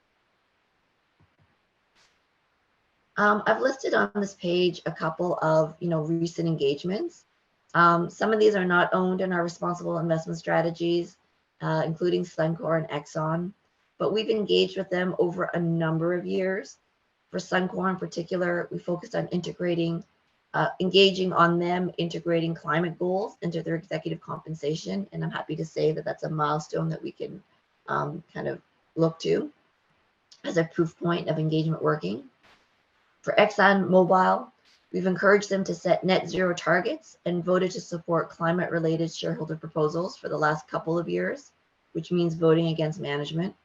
I've listed on this page a couple of recent engagements. Some of these are not owned in our responsible investment strategies, including Suncor and Exxon, but we've engaged with them over a number of years. For Suncor in particular, we focused on engaging on them integrating climate goals into their executive compensation, and I'm happy to say that that's a milestone that we can kind of look to as a proof point of engagement working. For ExxonMobil, we've encouraged them to set net zero targets and voted to support climate-related shareholder proposals for the last couple of years, which means voting against management.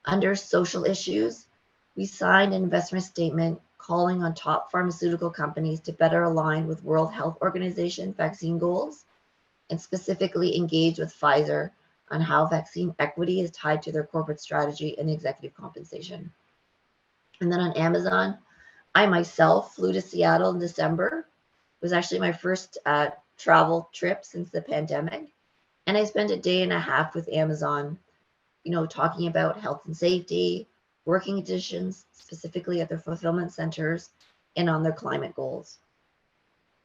Under social issues, we signed an investment statement calling on top pharmaceutical companies to better align with World Health Organization vaccine goals, and specifically engage with Pfizer on how vaccine equity is tied to their corporate strategy and executive compensation. And then on Amazon, I myself flew to Seattle in December. It was actually my first travel trip since the pandemic. And I spent a day and a half with Amazon, talking about health and safety, working conditions, specifically at their fulfillment centers, and on their climate goals.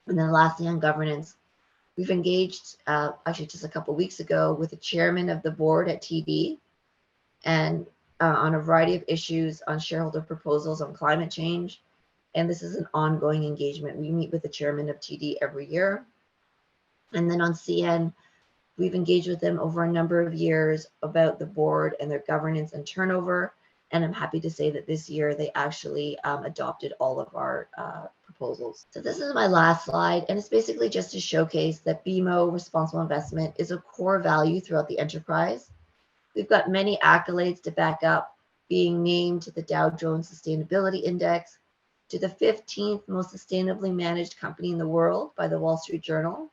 And then lastly, on governance, we've engaged actually just a couple of weeks ago with the chairman of the board at TD, and on a variety of issues on shareholder proposals on climate change. And this is an ongoing engagement. We meet with the chairman of TD every year. And then on CN, we've engaged with them over a number of years about the board and their governance and turnover. And I'm happy to say that this year they actually adopted all of our proposals. So this is my last slide, and it's basically just to showcase that BMO responsible investment is a core value throughout the enterprise. We've got many accolades to back up being named to the Dow Jones Sustainability Index, to the 15th most sustainably managed company in the world by the Wall Street Journal,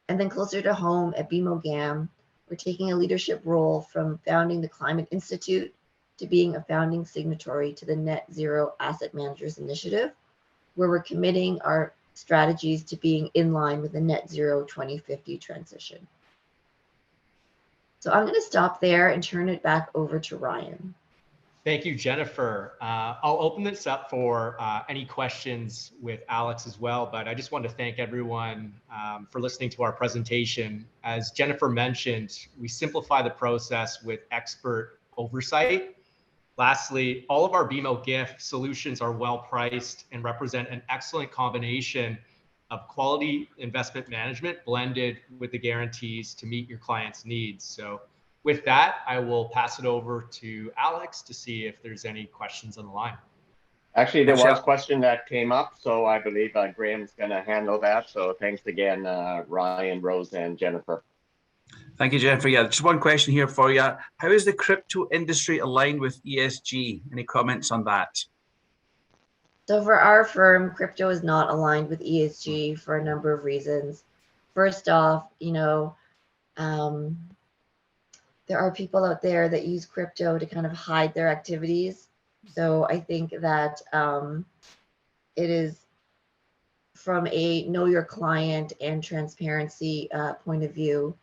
and then closer to home at BMO GAM, We're taking a leadership role from founding the Climate Institute to being a founding signatory to the Net Zero Asset Managers Initiative, where we're committing our strategies to being in line with the Net Zero 2050 transition. So I'm going to stop there and turn it back over to Ryan. Thank you, Jennifer. I'll open this up for any questions with Alex as well, but I just want to thank everyone for listening to our presentation. As Jennifer mentioned, we simplify the process with expert oversight. Lastly, all of our BMO gift solutions are well priced and represent an excellent combination of quality investment management blended with the guarantees to meet your clients' needs. So with that, I will pass it over to Alex to see if there's any questions on the line. Actually, there was a question that came up, so I believe Graham's going to handle that. So thanks again, Ryan, Rose, and Jennifer. Thank you, Jennifer. Yeah, just one question here for you. How is the crypto industry aligned with ESG? Any comments on that? So for our firm, crypto is not aligned with ESG for a number of reasons. First off, there are people out there that use crypto to kind of hide their activities. So I think that it is, from a know your client and transparency point of view,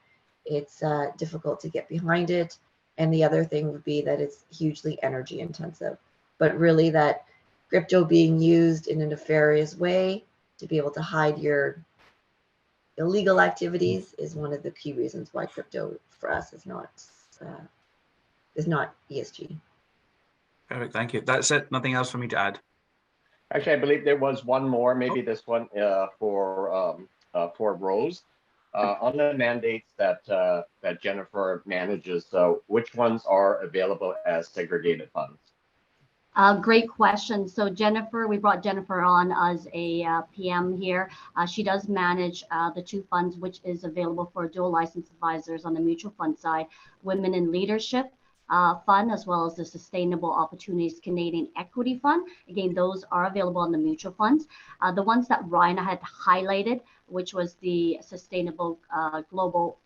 it's difficult to get behind it. And the other thing would be that it's hugely energy intensive. But really, that crypto being used in a nefarious way to be able to hide your illegal activities is one of the key reasons why crypto for us is not ESG. Perfect, thank you. That's it. Nothing else for me to add. Actually, I believe there was one more, maybe this one for Rose. On the mandates that Jennifer manages, so which ones are available as segregated funds? Great question. So Jennifer, we brought Jennifer on as a PM here. She does manage the two funds, which is available for dual license advisors on the mutual fund side, Women in Leadership Fund, as well as the Sustainable Opportunities Canadian Equity Fund. Again, those are available on the mutual funds. The ones that Ryan had highlighted, which was the Sustainable Global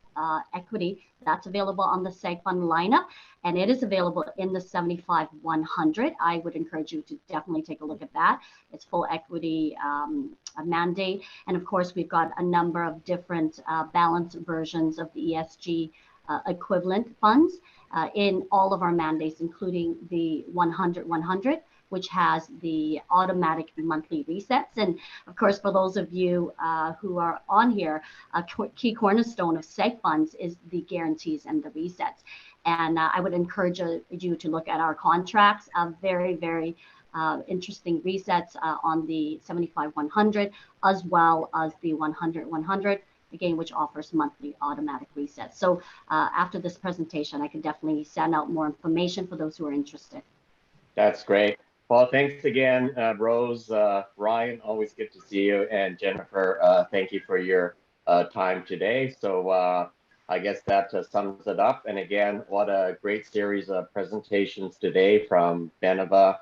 Equity, that's available on the seg fund lineup, and it is available in the 75-100. I would encourage you to definitely take a look at that. It's full equity mandate, and of course we've got a number of different balanced versions of the ESG equivalent funds in all of our mandates, including the 100-100, which has the automatic monthly resets. And of course, for those of you who are on here, a key cornerstone of seg funds is the guarantees and the resets. And I would encourage you to look at our contracts, very, very interesting resets on the 75-100, as well as the 100-100, again, which offers monthly automatic resets. So after this presentation, I can definitely send out more information for those who are interested. That's great. Well, thanks again, Rose, Ryan, always good to see you, and Jennifer, thank you for your time today. So I guess that sums it up. And again, what a great series of presentations today from Beneva,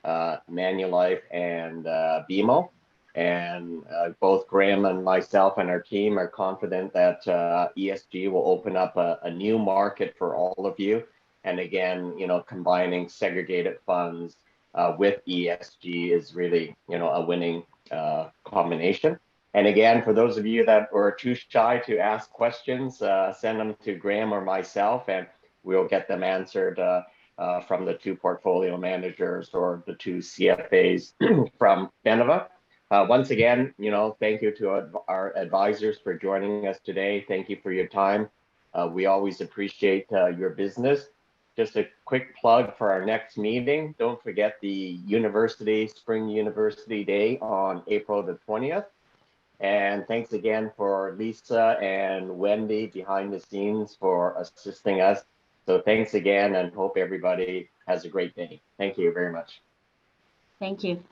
Manulife, and BMO. And both Graham and myself and our team are confident that ESG will open up a new market for all of you. And again, combining segregated funds with ESG is really, a winning combination. And again, for those of you that are too shy to ask questions, send them to Graham or myself, and we'll get them answered from the two portfolio managers or the two CFAs from Beneva. Once again, thank you to our advisors for joining us today. Thank you for your time. We always appreciate your business. Just a quick plug for our next meeting. Don't forget the Spring University Day on April the 20th. And thanks again for Lisa and Wendy behind the scenes for assisting us. So thanks again, and hope everybody has a great day. Thank you very much. Thank you.